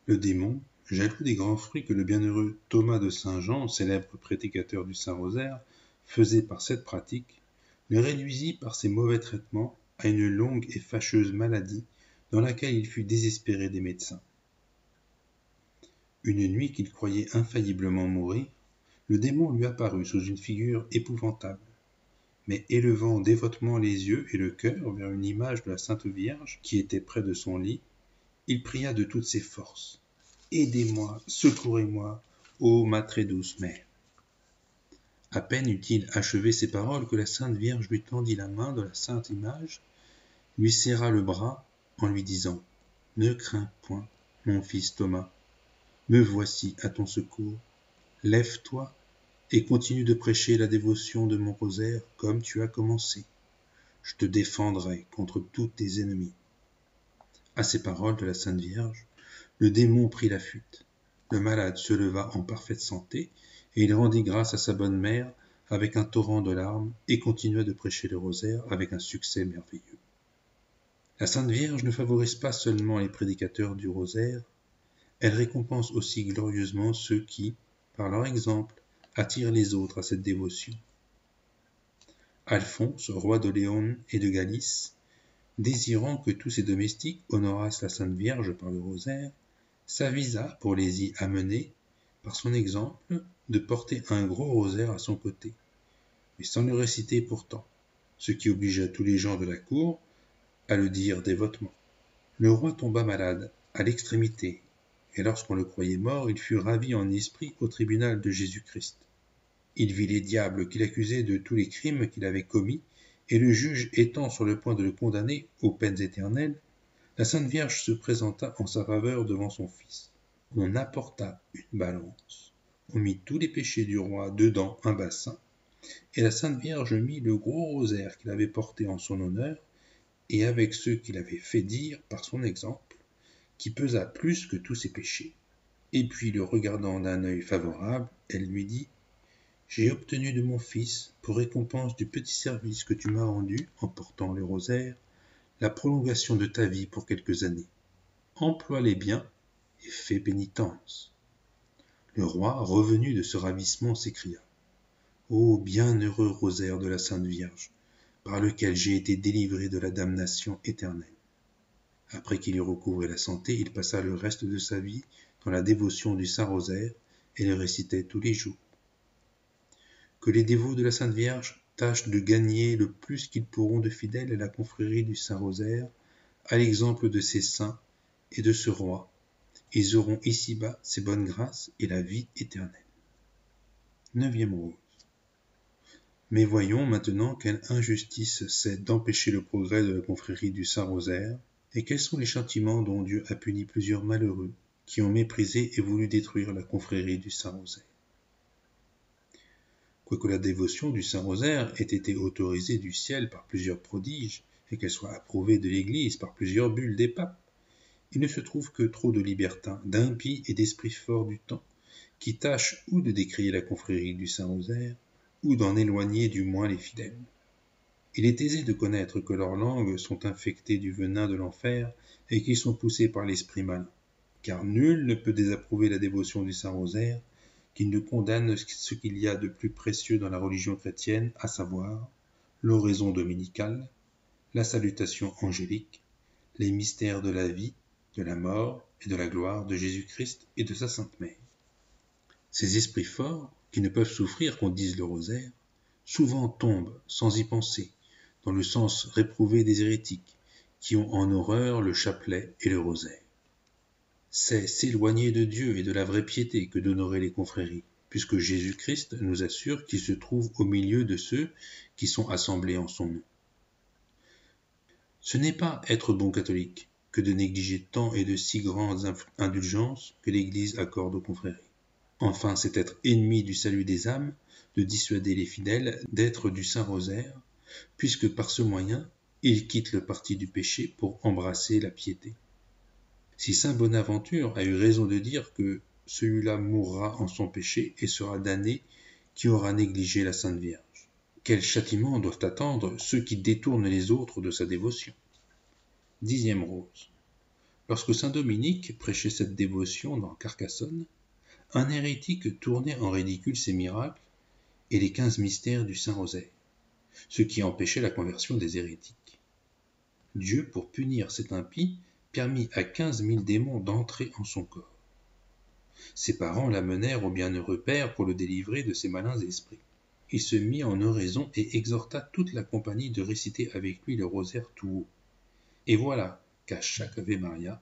Le démon, jaloux des grands fruits que le bienheureux Thomas de Saint-Jean, célèbre prédicateur du Saint-Rosaire, faisait par cette pratique, le réduisit par ses mauvais traitements à une longue et fâcheuse maladie dans laquelle il fut désespéré des médecins. Une nuit qu'il croyait infailliblement mourir, le démon lui apparut sous une figure épouvantable, mais élevant dévotement les yeux et le cœur vers une image de la Sainte Vierge qui était près de son lit, il pria de toutes ses forces. « Aidez-moi, secourez-moi, ô ma très douce mère !» À peine eut-il achevé ces paroles que la Sainte Vierge lui tendit la main de la sainte image, lui serra le bras en lui disant « Ne crains point, mon fils Thomas, me voici à ton secours. Lève-toi et continue de prêcher la dévotion de mon rosaire comme tu as commencé. Je te défendrai contre tous tes ennemis. » À ces paroles de la Sainte Vierge, le démon prit la fuite. Le malade se leva en parfaite santé, et il rendit grâce à sa bonne mère avec un torrent de larmes et continua de prêcher le rosaire avec un succès merveilleux. La Sainte Vierge ne favorise pas seulement les prédicateurs du rosaire, elle récompense aussi glorieusement ceux qui, par leur exemple, attirent les autres à cette dévotion. Alphonse, roi de Léon et de Galice, désirant que tous ses domestiques honorassent la Sainte Vierge par le rosaire, s'avisa pour les y amener, par son exemple, de porter un gros rosaire à son côté, mais sans le réciter pourtant, ce qui obligea tous les gens de la cour à le dire dévotement. Le roi tomba malade, à l'extrémité, et lorsqu'on le croyait mort, il fut ravi en esprit au tribunal de Jésus-Christ. Il vit les diables qu'il accusait de tous les crimes qu'il avait commis, et le juge étant sur le point de le condamner aux peines éternelles, la Sainte Vierge se présenta en sa faveur devant son fils. On apporta une balance, on mit tous les péchés du roi dedans un bassin, et la Sainte Vierge mit le gros rosaire qu'il avait porté en son honneur, et avec ceux qu'il avait fait dire par son exemple, qui pesa plus que tous ses péchés. Et puis, le regardant d'un œil favorable, elle lui dit « J'ai obtenu de mon fils, pour récompense du petit service que tu m'as rendu en portant le rosaire, la prolongation de ta vie pour quelques années. Emploie-les bien et fais pénitence. » Le roi, revenu de ce ravissement, s'écria « Ô bienheureux rosaire de la Sainte Vierge, par lequel j'ai été délivré de la damnation éternelle. » Après qu'il eut recouvré la santé, il passa le reste de sa vie dans la dévotion du Saint-Rosaire et le récitait tous les jours. Que les dévots de la Sainte Vierge tâchent de gagner le plus qu'ils pourront de fidèles à la confrérie du Saint-Rosaire, à l'exemple de ces saints et de ce roi. Ils auront ici-bas ces bonnes grâces et la vie éternelle. 9e rose. Mais voyons maintenant quelle injustice c'est d'empêcher le progrès de la confrérie du Saint-Rosaire, et quels sont les châtiments dont Dieu a puni plusieurs malheureux qui ont méprisé et voulu détruire la confrérie du Saint-Rosaire. Quoique la dévotion du Saint-Rosaire ait été autorisée du ciel par plusieurs prodiges, et qu'elle soit approuvée de l'Église par plusieurs bulles des papes, il ne se trouve que trop de libertins, d'impies et d'esprits forts du temps, qui tâchent ou de décrier la confrérie du Saint-Rosaire, ou d'en éloigner du moins les fidèles. Il est aisé de connaître que leurs langues sont infectées du venin de l'enfer et qu'ils sont poussés par l'esprit malin, car nul ne peut désapprouver la dévotion du Saint-Rosaire, qui ne condamne ce qu'il y a de plus précieux dans la religion chrétienne, à savoir l'oraison dominicale, la salutation angélique, les mystères de la vie, de la mort et de la gloire de Jésus-Christ et de sa Sainte Mère. Ces esprits forts, qui ne peuvent souffrir qu'on dise le rosaire, souvent tombent, sans y penser, dans le sens réprouvé des hérétiques, qui ont en horreur le chapelet et le rosaire. C'est s'éloigner de Dieu et de la vraie piété que d'honorer les confréries, puisque Jésus-Christ nous assure qu'il se trouve au milieu de ceux qui sont assemblés en son nom. Ce n'est pas être bon catholique, que de négliger tant et de si grandes indulgences que l'Église accorde aux confréries. Enfin, c'est être ennemi du salut des âmes de dissuader les fidèles d'être du Saint-Rosaire, puisque par ce moyen, ils quittent le parti du péché pour embrasser la piété. Si saint Bonaventure a eu raison de dire que celui-là mourra en son péché et sera damné qui aura négligé la Sainte Vierge, quel châtiment doivent attendre ceux qui détournent les autres de sa dévotion? 10e rose. Lorsque saint Dominique prêchait cette dévotion dans Carcassonne, un hérétique tournait en ridicule ses miracles et les 15 mystères du Saint-Rosaire, ce qui empêchait la conversion des hérétiques. Dieu, pour punir cet impie, permit à 15 000 démons d'entrer en son corps. Ses parents l'amenèrent au bienheureux père pour le délivrer de ces malins esprits. Il se mit en oraison et exhorta toute la compagnie de réciter avec lui le rosaire tout haut. Et voilà qu'à chaque Ave Maria,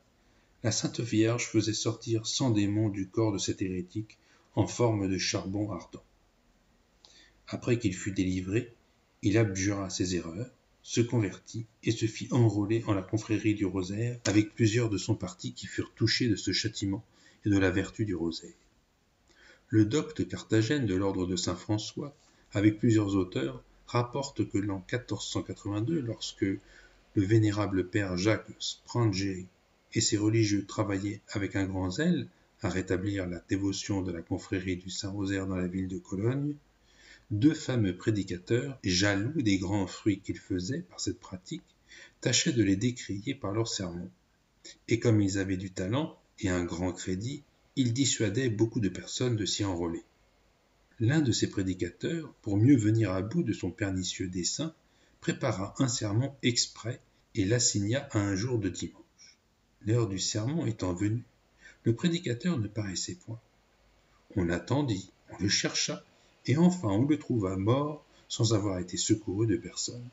la Sainte Vierge faisait sortir 100 démons du corps de cet hérétique en forme de charbon ardent. Après qu'il fut délivré, il abjura ses erreurs, se convertit et se fit enrôler en la confrérie du rosaire avec plusieurs de son parti qui furent touchés de ce châtiment et de la vertu du rosaire. Le docte Carthagène de l'ordre de saint François, avec plusieurs auteurs, rapporte que l'an 1482, lorsque le vénérable père Jacques Sprangeri et ses religieux travaillaient avec un grand zèle à rétablir la dévotion de la confrérie du Saint-Rosaire dans la ville de Cologne, 2 fameux prédicateurs, jaloux des grands fruits qu'ils faisaient par cette pratique, tâchaient de les décrier par leurs sermons. Et comme ils avaient du talent et un grand crédit, ils dissuadaient beaucoup de personnes de s'y enrôler. L'un de ces prédicateurs, pour mieux venir à bout de son pernicieux dessein, prépara un sermon exprès et l'assigna à un jour de dimanche. L'heure du sermon étant venue, le prédicateur ne paraissait point. On l'attendit, on le chercha, et enfin on le trouva mort sans avoir été secouru de personne.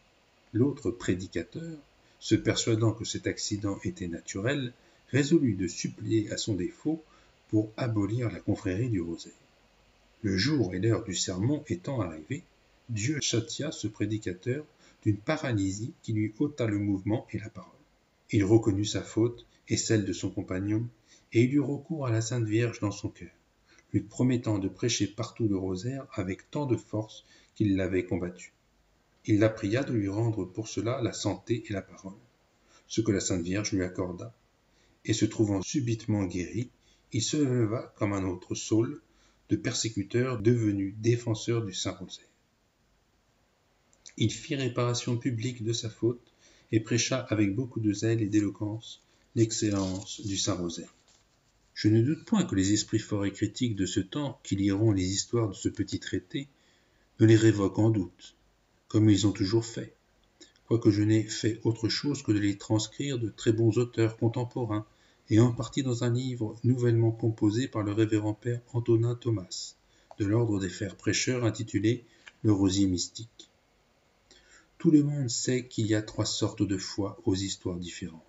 L'autre prédicateur, se persuadant que cet accident était naturel, résolut de suppléer à son défaut pour abolir la confrérie du rosaire. Le jour et l'heure du sermon étant arrivés, Dieu châtia ce prédicateur d'une paralysie qui lui ôta le mouvement et la parole. Il reconnut sa faute et celle de son compagnon, et il eut recours à la Sainte Vierge dans son cœur, lui promettant de prêcher partout le rosaire avec tant de force qu'il l'avait combattu. Il la pria de lui rendre pour cela la santé et la parole, ce que la Sainte Vierge lui accorda, et se trouvant subitement guéri, il se leva comme un autre Saul, de persécuteur devenu défenseur du Saint-Rosaire. Il fit réparation publique de sa faute et prêcha avec beaucoup de zèle et d'éloquence l'excellence du Saint-Rosaire. Je ne doute point que les esprits forts et critiques de ce temps qui liront les histoires de ce petit traité ne les révoquent en doute, comme ils ont toujours fait, quoique je n'ai fait autre chose que de les transcrire de très bons auteurs contemporains, et en partie dans un livre nouvellement composé par le révérend père Antonin Thomas, de l'ordre des frères prêcheurs intitulé « Le rosier mystique ». Tout le monde sait qu'il y a 3 sortes de foi aux histoires différentes.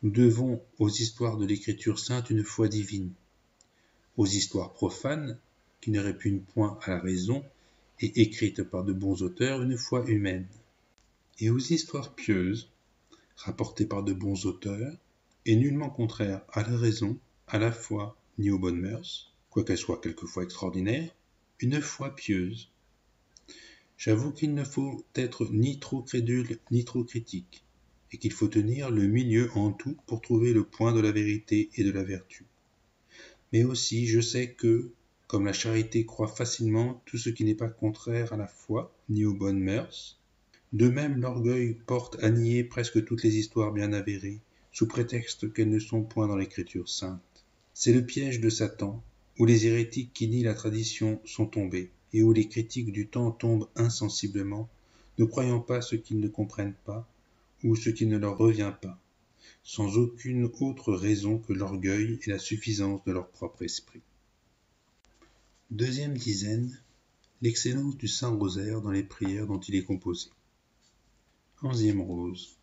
Nous devons aux histoires de l'Écriture sainte une foi divine, aux histoires profanes, qui ne répugnent point à la raison, et écrites par de bons auteurs, une foi humaine, et aux histoires pieuses, rapportées par de bons auteurs, et nullement contraires à la raison, à la foi, ni aux bonnes mœurs, quoiqu'elles soient quelquefois extraordinaires, une foi pieuse. J'avoue qu'il ne faut être ni trop crédule ni trop critique, et qu'il faut tenir le milieu en tout pour trouver le point de la vérité et de la vertu. Mais aussi je sais que, comme la charité croit facilement tout ce qui n'est pas contraire à la foi ni aux bonnes mœurs, de même l'orgueil porte à nier presque toutes les histoires bien avérées, sous prétexte qu'elles ne sont point dans l'Écriture sainte. C'est le piège de Satan, où les hérétiques qui nient la tradition sont tombés, et où les critiques du temps tombent insensiblement, ne croyant pas ce qu'ils ne comprennent pas, ou ce qui ne leur revient pas, sans aucune autre raison que l'orgueil et la suffisance de leur propre esprit. 2e dizaine, l'excellence du Saint-Rosaire dans les prières dont il est composé. 11e rose,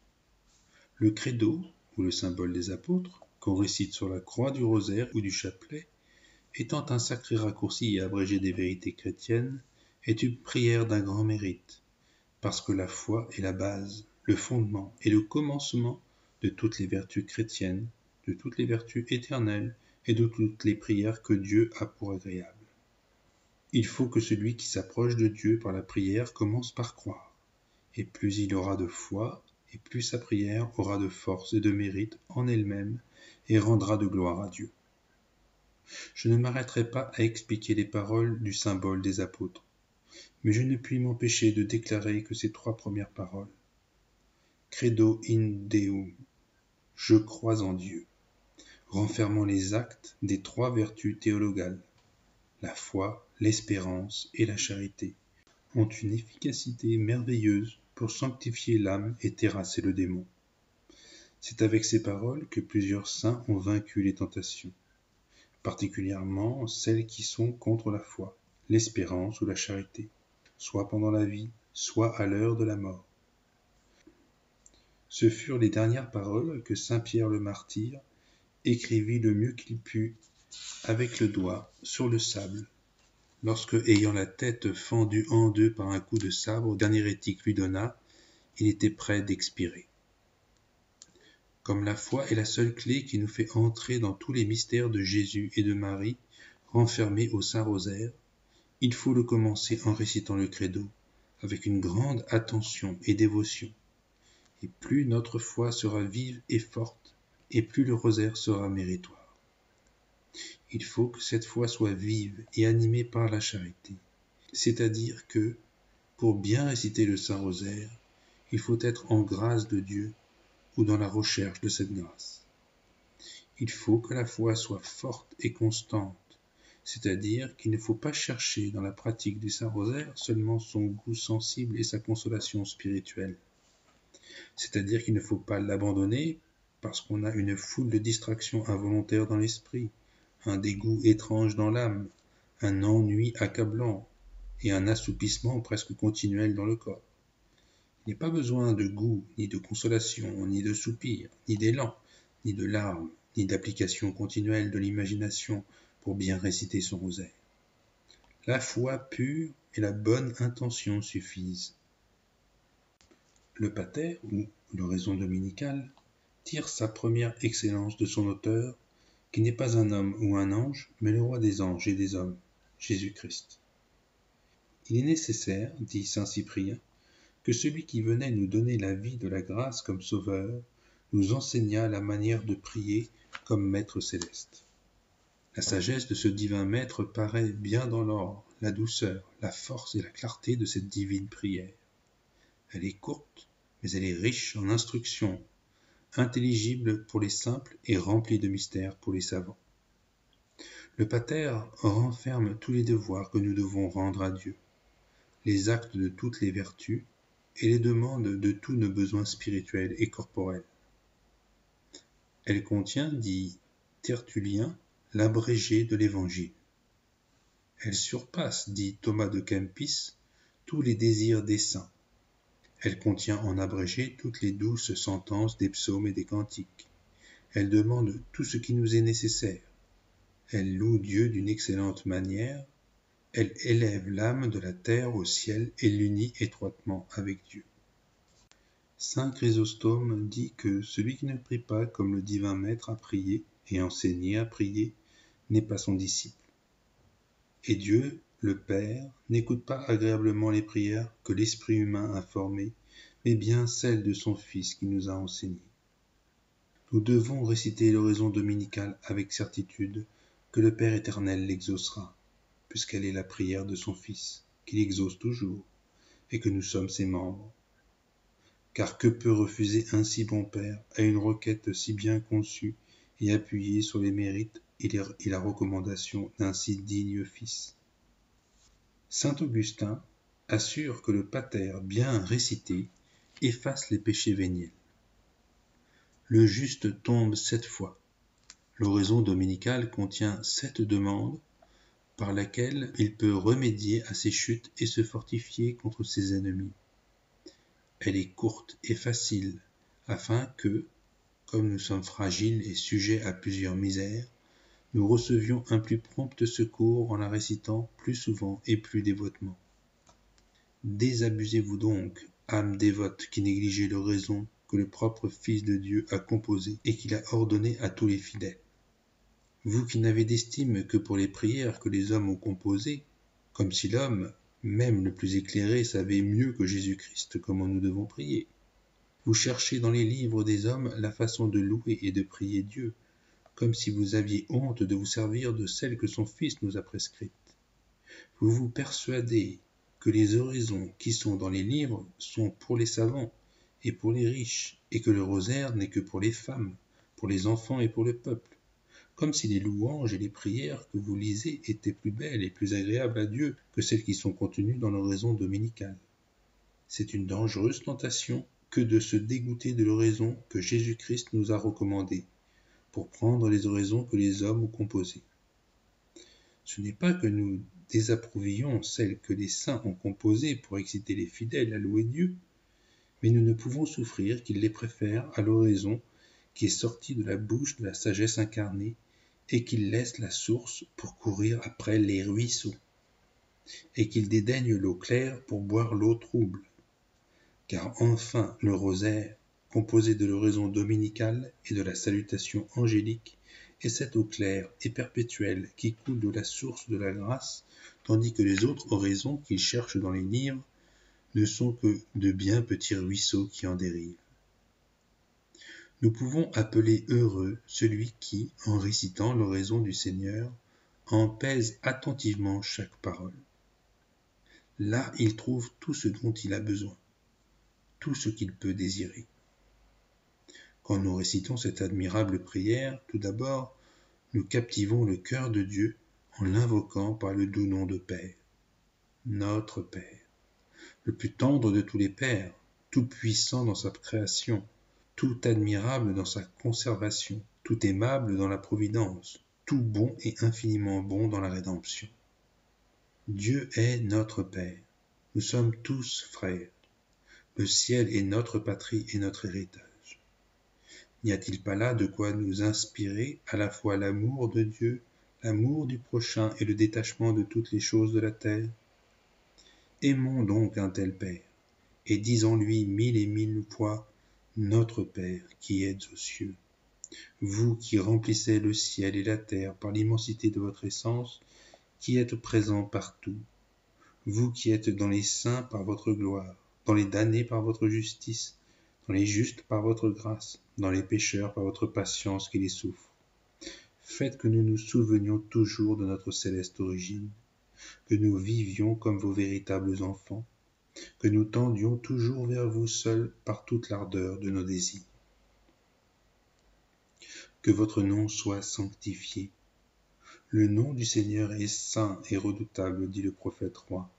le credo, ou le symbole des apôtres, qu'on récite sur la croix du rosaire ou du chapelet, étant un sacré raccourci et abrégé des vérités chrétiennes, est une prière d'un grand mérite, parce que la foi est la base, le fondement et le commencement de toutes les vertus chrétiennes, de toutes les vertus éternelles et de toutes les prières que Dieu a pour agréables. Il faut que celui qui s'approche de Dieu par la prière commence par croire, et plus il aura de foi, et plus sa prière aura de force et de mérite en elle-même et rendra de gloire à Dieu. Je ne m'arrêterai pas à expliquer les paroles du symbole des apôtres, mais je ne puis m'empêcher de déclarer que ces 3 premières paroles, Credo in Deum, je crois en Dieu, renfermant les actes des 3 vertus théologales, la foi, l'espérance et la charité, ont une efficacité merveilleuse pour sanctifier l'âme et terrasser le démon. C'est avec ces paroles que plusieurs saints ont vaincu les tentations, particulièrement celles qui sont contre la foi, l'espérance ou la charité, soit pendant la vie, soit à l'heure de la mort. Ce furent les dernières paroles que saint Pierre le martyr écrivit le mieux qu'il put avec le doigt sur le sable, lorsque, ayant la tête fendue en 2 par un coup de sabre, dernier éthique lui donna, il était prêt d'expirer. Comme la foi est la seule clé qui nous fait entrer dans tous les mystères de Jésus et de Marie, renfermés au Saint-Rosaire, il faut le commencer en récitant le credo, avec une grande attention et dévotion. Et plus notre foi sera vive et forte, et plus le rosaire sera méritoire. Il faut que cette foi soit vive et animée par la charité, c'est-à-dire que, pour bien réciter le Saint-Rosaire, il faut être en grâce de Dieu ou dans la recherche de cette grâce. Il faut que la foi soit forte et constante, c'est-à-dire qu'il ne faut pas chercher dans la pratique du Saint-Rosaire seulement son goût sensible et sa consolation spirituelle. C'est-à-dire qu'il ne faut pas l'abandonner parce qu'on a une foule de distractions involontaires dans l'esprit, un dégoût étrange dans l'âme, un ennui accablant et un assoupissement presque continuel dans le corps. Il n'y a pas besoin de goût, ni de consolation, ni de soupir, ni d'élan, ni de larmes, ni d'application continuelle de l'imagination pour bien réciter son rosaire. La foi pure et la bonne intention suffisent. Le pater, ou l'oraison dominicale, tire sa première excellence de son auteur, qui n'est pas un homme ou un ange, mais le roi des anges et des hommes, Jésus-Christ. Il est nécessaire, dit saint Cyprien, que celui qui venait nous donner la vie de la grâce comme sauveur nous enseignât la manière de prier comme Maître céleste. La sagesse de ce divin Maître paraît bien dans l'ordre, la douceur, la force et la clarté de cette divine prière. Elle est courte, mais elle est riche en instructions, intelligible pour les simples et remplie de mystères pour les savants. Le pater renferme tous les devoirs que nous devons rendre à Dieu, les actes de toutes les vertus et les demandes de tous nos besoins spirituels et corporels. Elle contient, dit Tertullien, l'abrégé de l'Évangile. Elle surpasse, dit Thomas de Kempis, tous les désirs des saints. Elle contient en abrégé toutes les douces sentences des psaumes et des cantiques. Elle demande tout ce qui nous est nécessaire. Elle loue Dieu d'une excellente manière. Elle élève l'âme de la terre au ciel et l'unit étroitement avec Dieu. Saint Chrysostome dit que celui qui ne prie pas comme le divin Maître a prié et enseigné à prier n'est pas son disciple. Et Dieu, le Père, n'écoute pas agréablement les prières que l'esprit humain a formées, mais bien celles de son Fils qui nous a enseignées. Nous devons réciter l'oraison dominicale avec certitude que le Père éternel l'exaucera, puisqu'elle est la prière de son Fils, qu'il exauce toujours, et que nous sommes ses membres. Car que peut refuser un si bon Père à une requête si bien conçue et appuyée sur les mérites et la recommandation d'un si digne Fils? Saint Augustin assure que le pater bien récité efface les péchés véniels. Le juste tombe 7 fois. L'oraison dominicale contient 7 demandes par laquelle il peut remédier à ses chutes et se fortifier contre ses ennemis. Elle est courte et facile, afin que, comme nous sommes fragiles et sujets à plusieurs misères, nous recevions un plus prompt secours en la récitant plus souvent et plus dévotement. Désabusez-vous donc, âme dévote qui négligez l'oraison que le propre Fils de Dieu a composées et qu'il a ordonnées à tous les fidèles. Vous qui n'avez d'estime que pour les prières que les hommes ont composées, comme si l'homme, même le plus éclairé, savait mieux que Jésus-Christ comment nous devons prier. Vous cherchez dans les livres des hommes la façon de louer et de prier Dieu, comme si vous aviez honte de vous servir de celle que son Fils nous a prescrite. Vous vous persuadez que les oraisons qui sont dans les livres sont pour les savants et pour les riches, et que le rosaire n'est que pour les femmes, pour les enfants et pour le peuple, comme si les louanges et les prières que vous lisez étaient plus belles et plus agréables à Dieu que celles qui sont contenues dans l'oraison dominicale. C'est une dangereuse tentation que de se dégoûter de l'oraison que Jésus-Christ nous a recommandée, pour prendre les oraisons que les hommes ont composées. Ce n'est pas que nous désapprouvions celles que les saints ont composées pour exciter les fidèles à louer Dieu, mais nous ne pouvons souffrir qu'ils les préfèrent à l'oraison qui est sortie de la bouche de la sagesse incarnée et qu'ils laissent la source pour courir après les ruisseaux, et qu'ils dédaignent l'eau claire pour boire l'eau trouble. Car enfin le rosaire, composé de l'oraison dominicale et de la salutation angélique, est cette eau claire et perpétuelle qui coule de la source de la grâce, tandis que les autres oraisons qu'ils cherchent dans les livres ne sont que de bien petits ruisseaux qui en dérivent. Nous pouvons appeler heureux celui qui, en récitant l'oraison du Seigneur, en pèse attentivement chaque parole. Là, il trouve tout ce dont il a besoin, tout ce qu'il peut désirer. Quand nous récitons cette admirable prière, tout d'abord, nous captivons le cœur de Dieu en l'invoquant par le doux nom de Père, notre Père, le plus tendre de tous les pères, tout puissant dans sa création, tout admirable dans sa conservation, tout aimable dans la providence, tout bon et infiniment bon dans la rédemption. Dieu est notre Père, nous sommes tous frères, le ciel est notre patrie et notre héritage. N'y a-t-il pas là de quoi nous inspirer à la fois l'amour de Dieu, l'amour du prochain et le détachement de toutes les choses de la terre? Aimons donc un tel Père, et disons-lui 1000 et 1000 fois, notre Père qui êtes aux cieux. Vous qui remplissez le ciel et la terre par l'immensité de votre essence, qui êtes présent partout, vous qui êtes dans les saints par votre gloire, dans les damnés par votre justice, dans les justes par votre grâce, dans les pécheurs par votre patience qui les souffre. Faites que nous nous souvenions toujours de notre céleste origine, que nous vivions comme vos véritables enfants, que nous tendions toujours vers vous seuls par toute l'ardeur de nos désirs. Que votre nom soit sanctifié. Le nom du Seigneur est saint et redoutable, dit le prophète roi.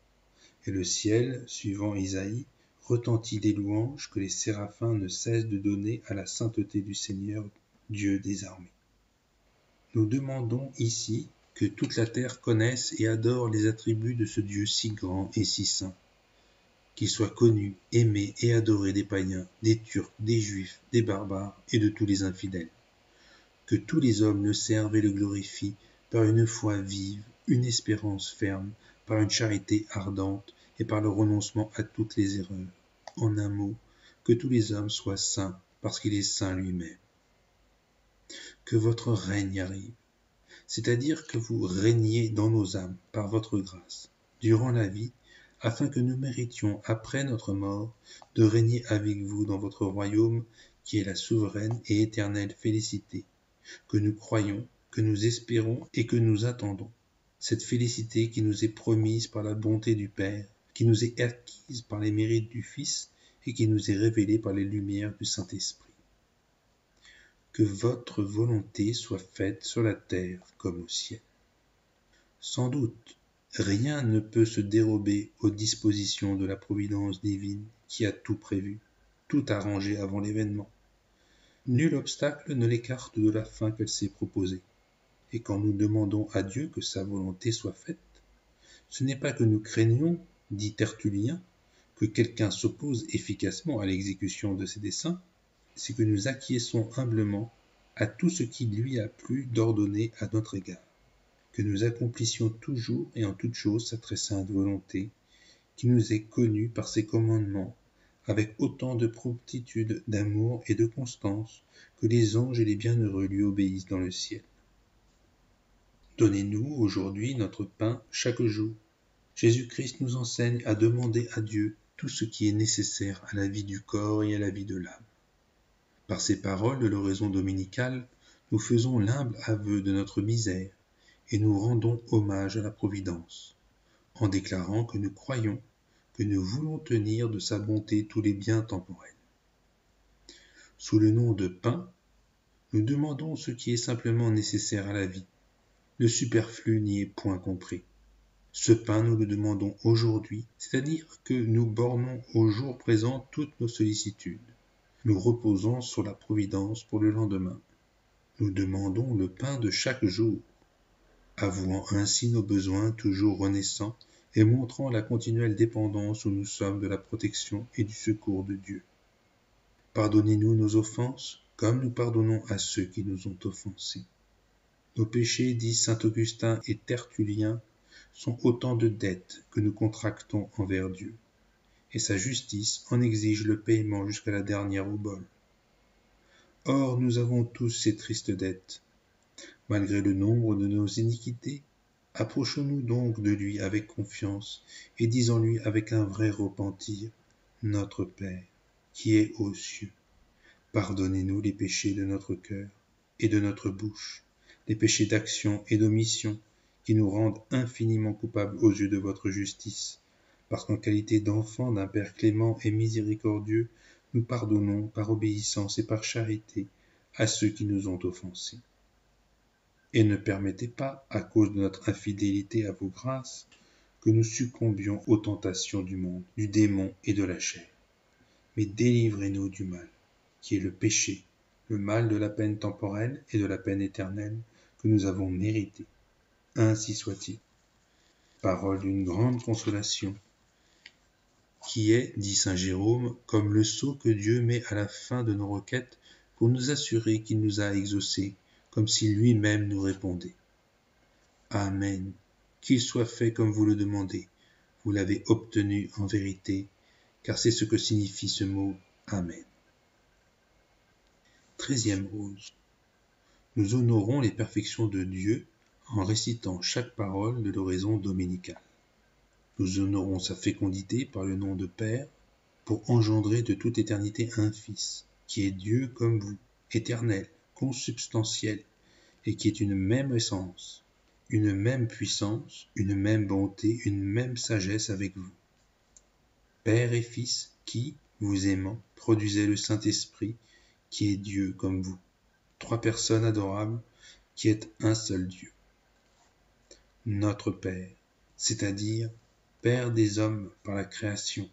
Et le ciel, suivant Isaïe, retentit des louanges que les séraphins ne cessent de donner à la sainteté du Seigneur, Dieu des armées. Nous demandons ici que toute la terre connaisse et adore les attributs de ce Dieu si grand et si saint, qu'il soit connu, aimé et adoré des païens, des Turcs, des Juifs, des barbares et de tous les infidèles. Que tous les hommes le servent et le glorifient par une foi vive, une espérance ferme, par une charité ardente et par le renoncement à toutes les erreurs. En un mot, que tous les hommes soient saints parce qu'il est saint lui-même. Que votre règne arrive, c'est-à-dire que vous régniez dans nos âmes par votre grâce, durant la vie, afin que nous méritions, après notre mort, de régner avec vous dans votre royaume qui est la souveraine et éternelle félicité, que nous croyons, que nous espérons et que nous attendons. Cette félicité qui nous est promise par la bonté du Père, qui nous est acquise par les mérites du Fils et qui nous est révélée par les lumières du Saint-Esprit. Que votre volonté soit faite sur la terre comme au ciel. Sans doute, rien ne peut se dérober aux dispositions de la providence divine qui a tout prévu, tout arrangé avant l'événement. Nul obstacle ne l'écarte de la fin qu'elle s'est proposée. Et quand nous demandons à Dieu que sa volonté soit faite, ce n'est pas que nous craignons, dit Tertullien, que quelqu'un s'oppose efficacement à l'exécution de ses desseins, c'est que nous acquiesçons humblement à tout ce qui lui a plu d'ordonner à notre égard, que nous accomplissions toujours et en toute chose sa très sainte volonté, qui nous est connue par ses commandements, avec autant de promptitude, d'amour et de constance que les anges et les bienheureux lui obéissent dans le ciel. Donnez-nous aujourd'hui notre pain chaque jour. Jésus-Christ nous enseigne à demander à Dieu tout ce qui est nécessaire à la vie du corps et à la vie de l'âme. Par ces paroles de l'oraison dominicale, nous faisons l'humble aveu de notre misère et nous rendons hommage à la Providence, en déclarant que nous croyons, que nous voulons tenir de sa bonté tous les biens temporels. Sous le nom de pain, nous demandons ce qui est simplement nécessaire à la vie. Le superflu n'y est point compris. Ce pain, nous le demandons aujourd'hui, c'est-à-dire que nous bornons au jour présent toutes nos sollicitudes. Nous reposons sur la providence pour le lendemain. Nous demandons le pain de chaque jour, avouant ainsi nos besoins toujours renaissants et montrant la continuelle dépendance où nous sommes de la protection et du secours de Dieu. Pardonnez-nous nos offenses, comme nous pardonnons à ceux qui nous ont offensés. Nos péchés, dit saint Augustin et Tertullien, sont autant de dettes que nous contractons envers Dieu, et sa justice en exige le paiement jusqu'à la dernière obole. Or, nous avons tous ces tristes dettes. Malgré le nombre de nos iniquités, approchons-nous donc de lui avec confiance et disons-lui avec un vrai repentir, Notre Père, qui es aux cieux, pardonnez-nous les péchés de notre cœur et de notre bouche, les péchés d'action et d'omission qui nous rendent infiniment coupables aux yeux de votre justice, parce qu'en qualité d'enfants d'un Père clément et miséricordieux, nous pardonnons par obéissance et par charité à ceux qui nous ont offensés. Et ne permettez pas, à cause de notre infidélité à vos grâces, que nous succombions aux tentations du monde, du démon et de la chair. Mais délivrez-nous du mal, qui est le péché, le mal de la peine temporelle et de la peine éternelle que nous avons mérité. Ainsi soit-il. Parole d'une grande consolation, qui est, dit saint Jérôme, comme le sceau que Dieu met à la fin de nos requêtes pour nous assurer qu'il nous a exaucés, comme si lui-même nous répondait. Amen. Qu'il soit fait comme vous le demandez. Vous l'avez obtenu en vérité, car c'est ce que signifie ce mot Amen. 13e rose. Nous honorons les perfections de Dieu en récitant chaque parole de l'oraison dominicale. Nous honorons sa fécondité par le nom de Père, pour engendrer de toute éternité un Fils, qui est Dieu comme vous, éternel, consubstantiel, et qui est une même essence, une même puissance, une même bonté, une même sagesse avec vous. Père et Fils, qui, vous aimant, produisez le Saint-Esprit, qui est Dieu comme vous. Trois personnes adorables, qui êtes un seul Dieu. Notre Père, c'est-à-dire Père des hommes par la création,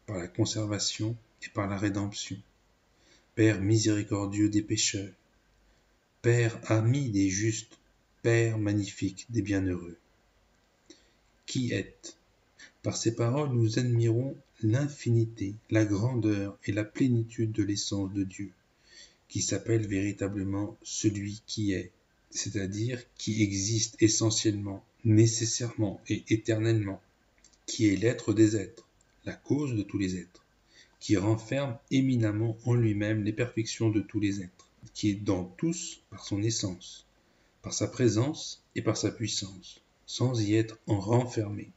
par la conservation et par la rédemption. Père miséricordieux des pécheurs. Père ami des justes. Père magnifique des bienheureux. Qui êtes? Par ces paroles, nous admirons l'infinité, la grandeur et la plénitude de l'essence de Dieu, qui s'appelle véritablement celui qui est, c'est-à-dire qui existe essentiellement, nécessairement et éternellement, qui est l'être des êtres, la cause de tous les êtres, qui renferme éminemment en lui-même les perfections de tous les êtres, qui est dans tous par son essence, par sa présence et par sa puissance, sans y être en renfermé.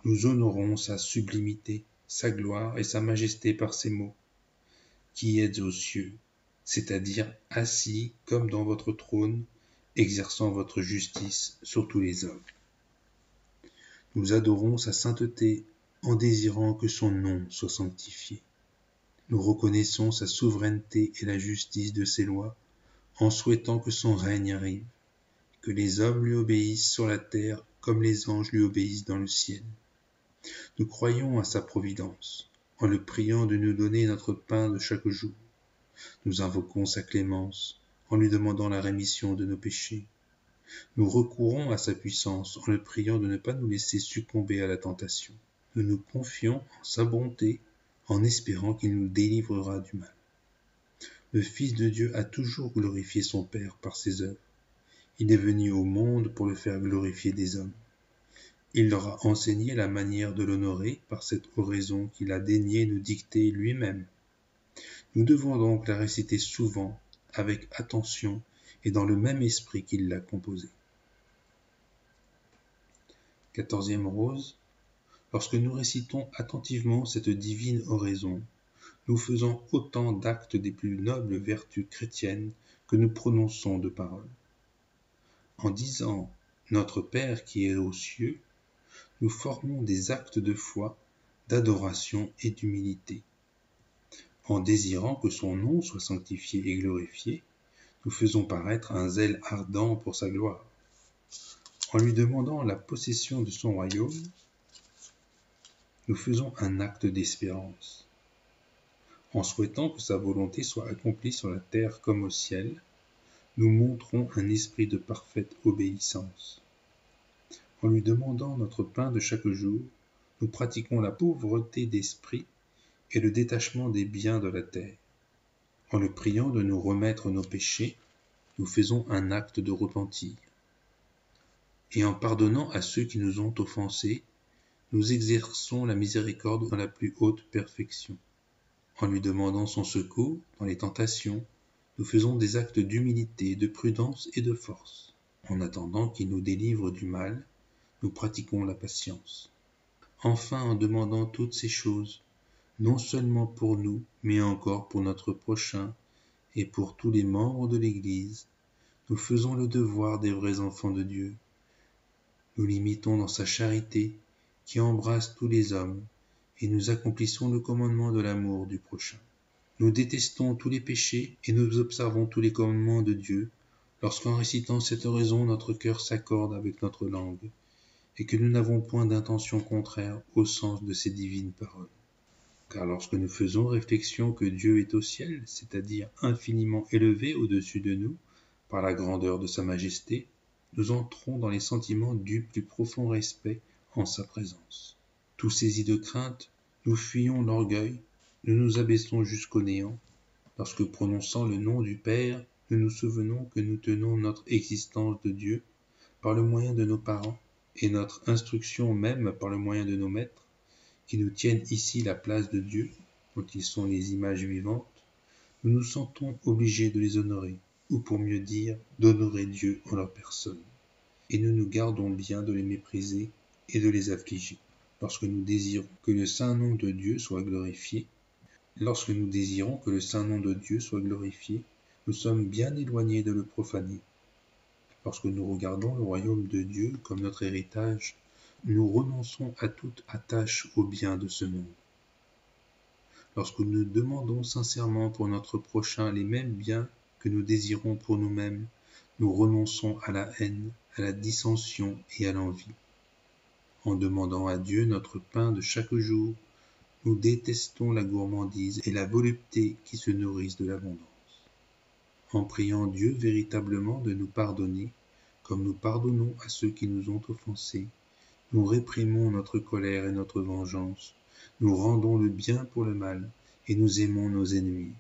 Nous honorons sa sublimité, sa gloire et sa majesté par ces mots, qui êtes aux cieux, c'est-à-dire assis comme dans votre trône, exerçant votre justice sur tous les hommes. Nous adorons sa sainteté en désirant que son nom soit sanctifié. Nous reconnaissons sa souveraineté et la justice de ses lois en souhaitant que son règne arrive, que les hommes lui obéissent sur la terre comme les anges lui obéissent dans le ciel. Nous croyons à sa providence, en le priant de nous donner notre pain de chaque jour. Nous invoquons sa clémence, en lui demandant la rémission de nos péchés. Nous recourons à sa puissance, en le priant de ne pas nous laisser succomber à la tentation. Nous nous confions en sa bonté, en espérant qu'il nous délivrera du mal. Le Fils de Dieu a toujours glorifié son Père par ses œuvres. Il est venu au monde pour le faire glorifier des hommes. Il leur a enseigné la manière de l'honorer par cette oraison qu'il a daigné nous dicter lui-même. Nous devons donc la réciter souvent, avec attention et dans le même esprit qu'il l'a composée. 14e rose. Lorsque nous récitons attentivement cette divine oraison, nous faisons autant d'actes des plus nobles vertus chrétiennes que nous prononçons de paroles. En disant « Notre Père qui est aux cieux », nous formons des actes de foi, d'adoration et d'humilité. En désirant que son nom soit sanctifié et glorifié, nous faisons paraître un zèle ardent pour sa gloire. En lui demandant la possession de son royaume, nous faisons un acte d'espérance. En souhaitant que sa volonté soit accomplie sur la terre comme au ciel, nous montrons un esprit de parfaite obéissance. En lui demandant notre pain de chaque jour, nous pratiquons la pauvreté d'esprit et le détachement des biens de la terre. En le priant de nous remettre nos péchés, nous faisons un acte de repentir. Et en pardonnant à ceux qui nous ont offensés, nous exerçons la miséricorde dans la plus haute perfection. En lui demandant son secours dans les tentations, nous faisons des actes d'humilité, de prudence et de force. En attendant qu'il nous délivre du mal, nous pratiquons la patience. Enfin, en demandant toutes ces choses, non seulement pour nous, mais encore pour notre prochain et pour tous les membres de l'Église, nous faisons le devoir des vrais enfants de Dieu. Nous l'imitons dans sa charité, qui embrasse tous les hommes, et nous accomplissons le commandement de l'amour du prochain. Nous détestons tous les péchés et nous observons tous les commandements de Dieu, lorsqu'en récitant cette oraison notre cœur s'accorde avec notre langue, et que nous n'avons point d'intention contraire au sens de ces divines paroles. Car lorsque nous faisons réflexion que Dieu est au ciel, c'est-à-dire infiniment élevé au-dessus de nous, par la grandeur de sa majesté, nous entrons dans les sentiments du plus profond respect en sa présence. Tout saisis de crainte, nous fuyons l'orgueil, nous nous abaissons jusqu'au néant. Lorsque prononçant le nom du Père, nous nous souvenons que nous tenons notre existence de Dieu par le moyen de nos parents et notre instruction même par le moyen de nos maîtres, qui nous tiennent ici la place de Dieu, dont ils sont les images vivantes, nous nous sentons obligés de les honorer, ou pour mieux dire, d'honorer Dieu en leur personne. Et nous nous gardons bien de les mépriser et de les affliger. Lorsque nous désirons que le saint nom de Dieu soit glorifié, nous sommes bien éloignés de le profaner. Lorsque nous regardons le royaume de Dieu comme notre héritage, nous renonçons à toute attache aux biens de ce monde. Lorsque nous demandons sincèrement pour notre prochain les mêmes biens que nous désirons pour nous-mêmes, nous renonçons à la haine, à la dissension et à l'envie. En demandant à Dieu notre pain de chaque jour, nous détestons la gourmandise et la volupté qui se nourrissent de l'abondance. En priant Dieu véritablement de nous pardonner, comme nous pardonnons à ceux qui nous ont offensés, nous réprimons notre colère et notre vengeance, nous rendons le bien pour le mal et nous aimons nos ennemis.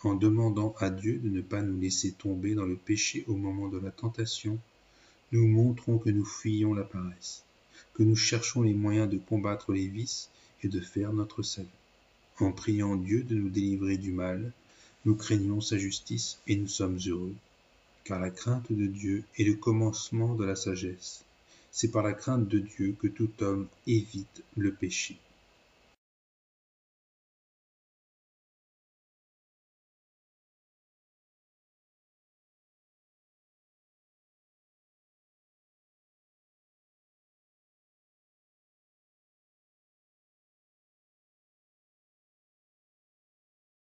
En demandant à Dieu de ne pas nous laisser tomber dans le péché au moment de la tentation, nous montrons que nous fuyons la paresse, que nous cherchons les moyens de combattre les vices et de faire notre salut. En priant Dieu de nous délivrer du mal, nous craignons sa justice et nous sommes heureux, car la crainte de Dieu est le commencement de la sagesse. C'est par la crainte de Dieu que tout homme évite le péché.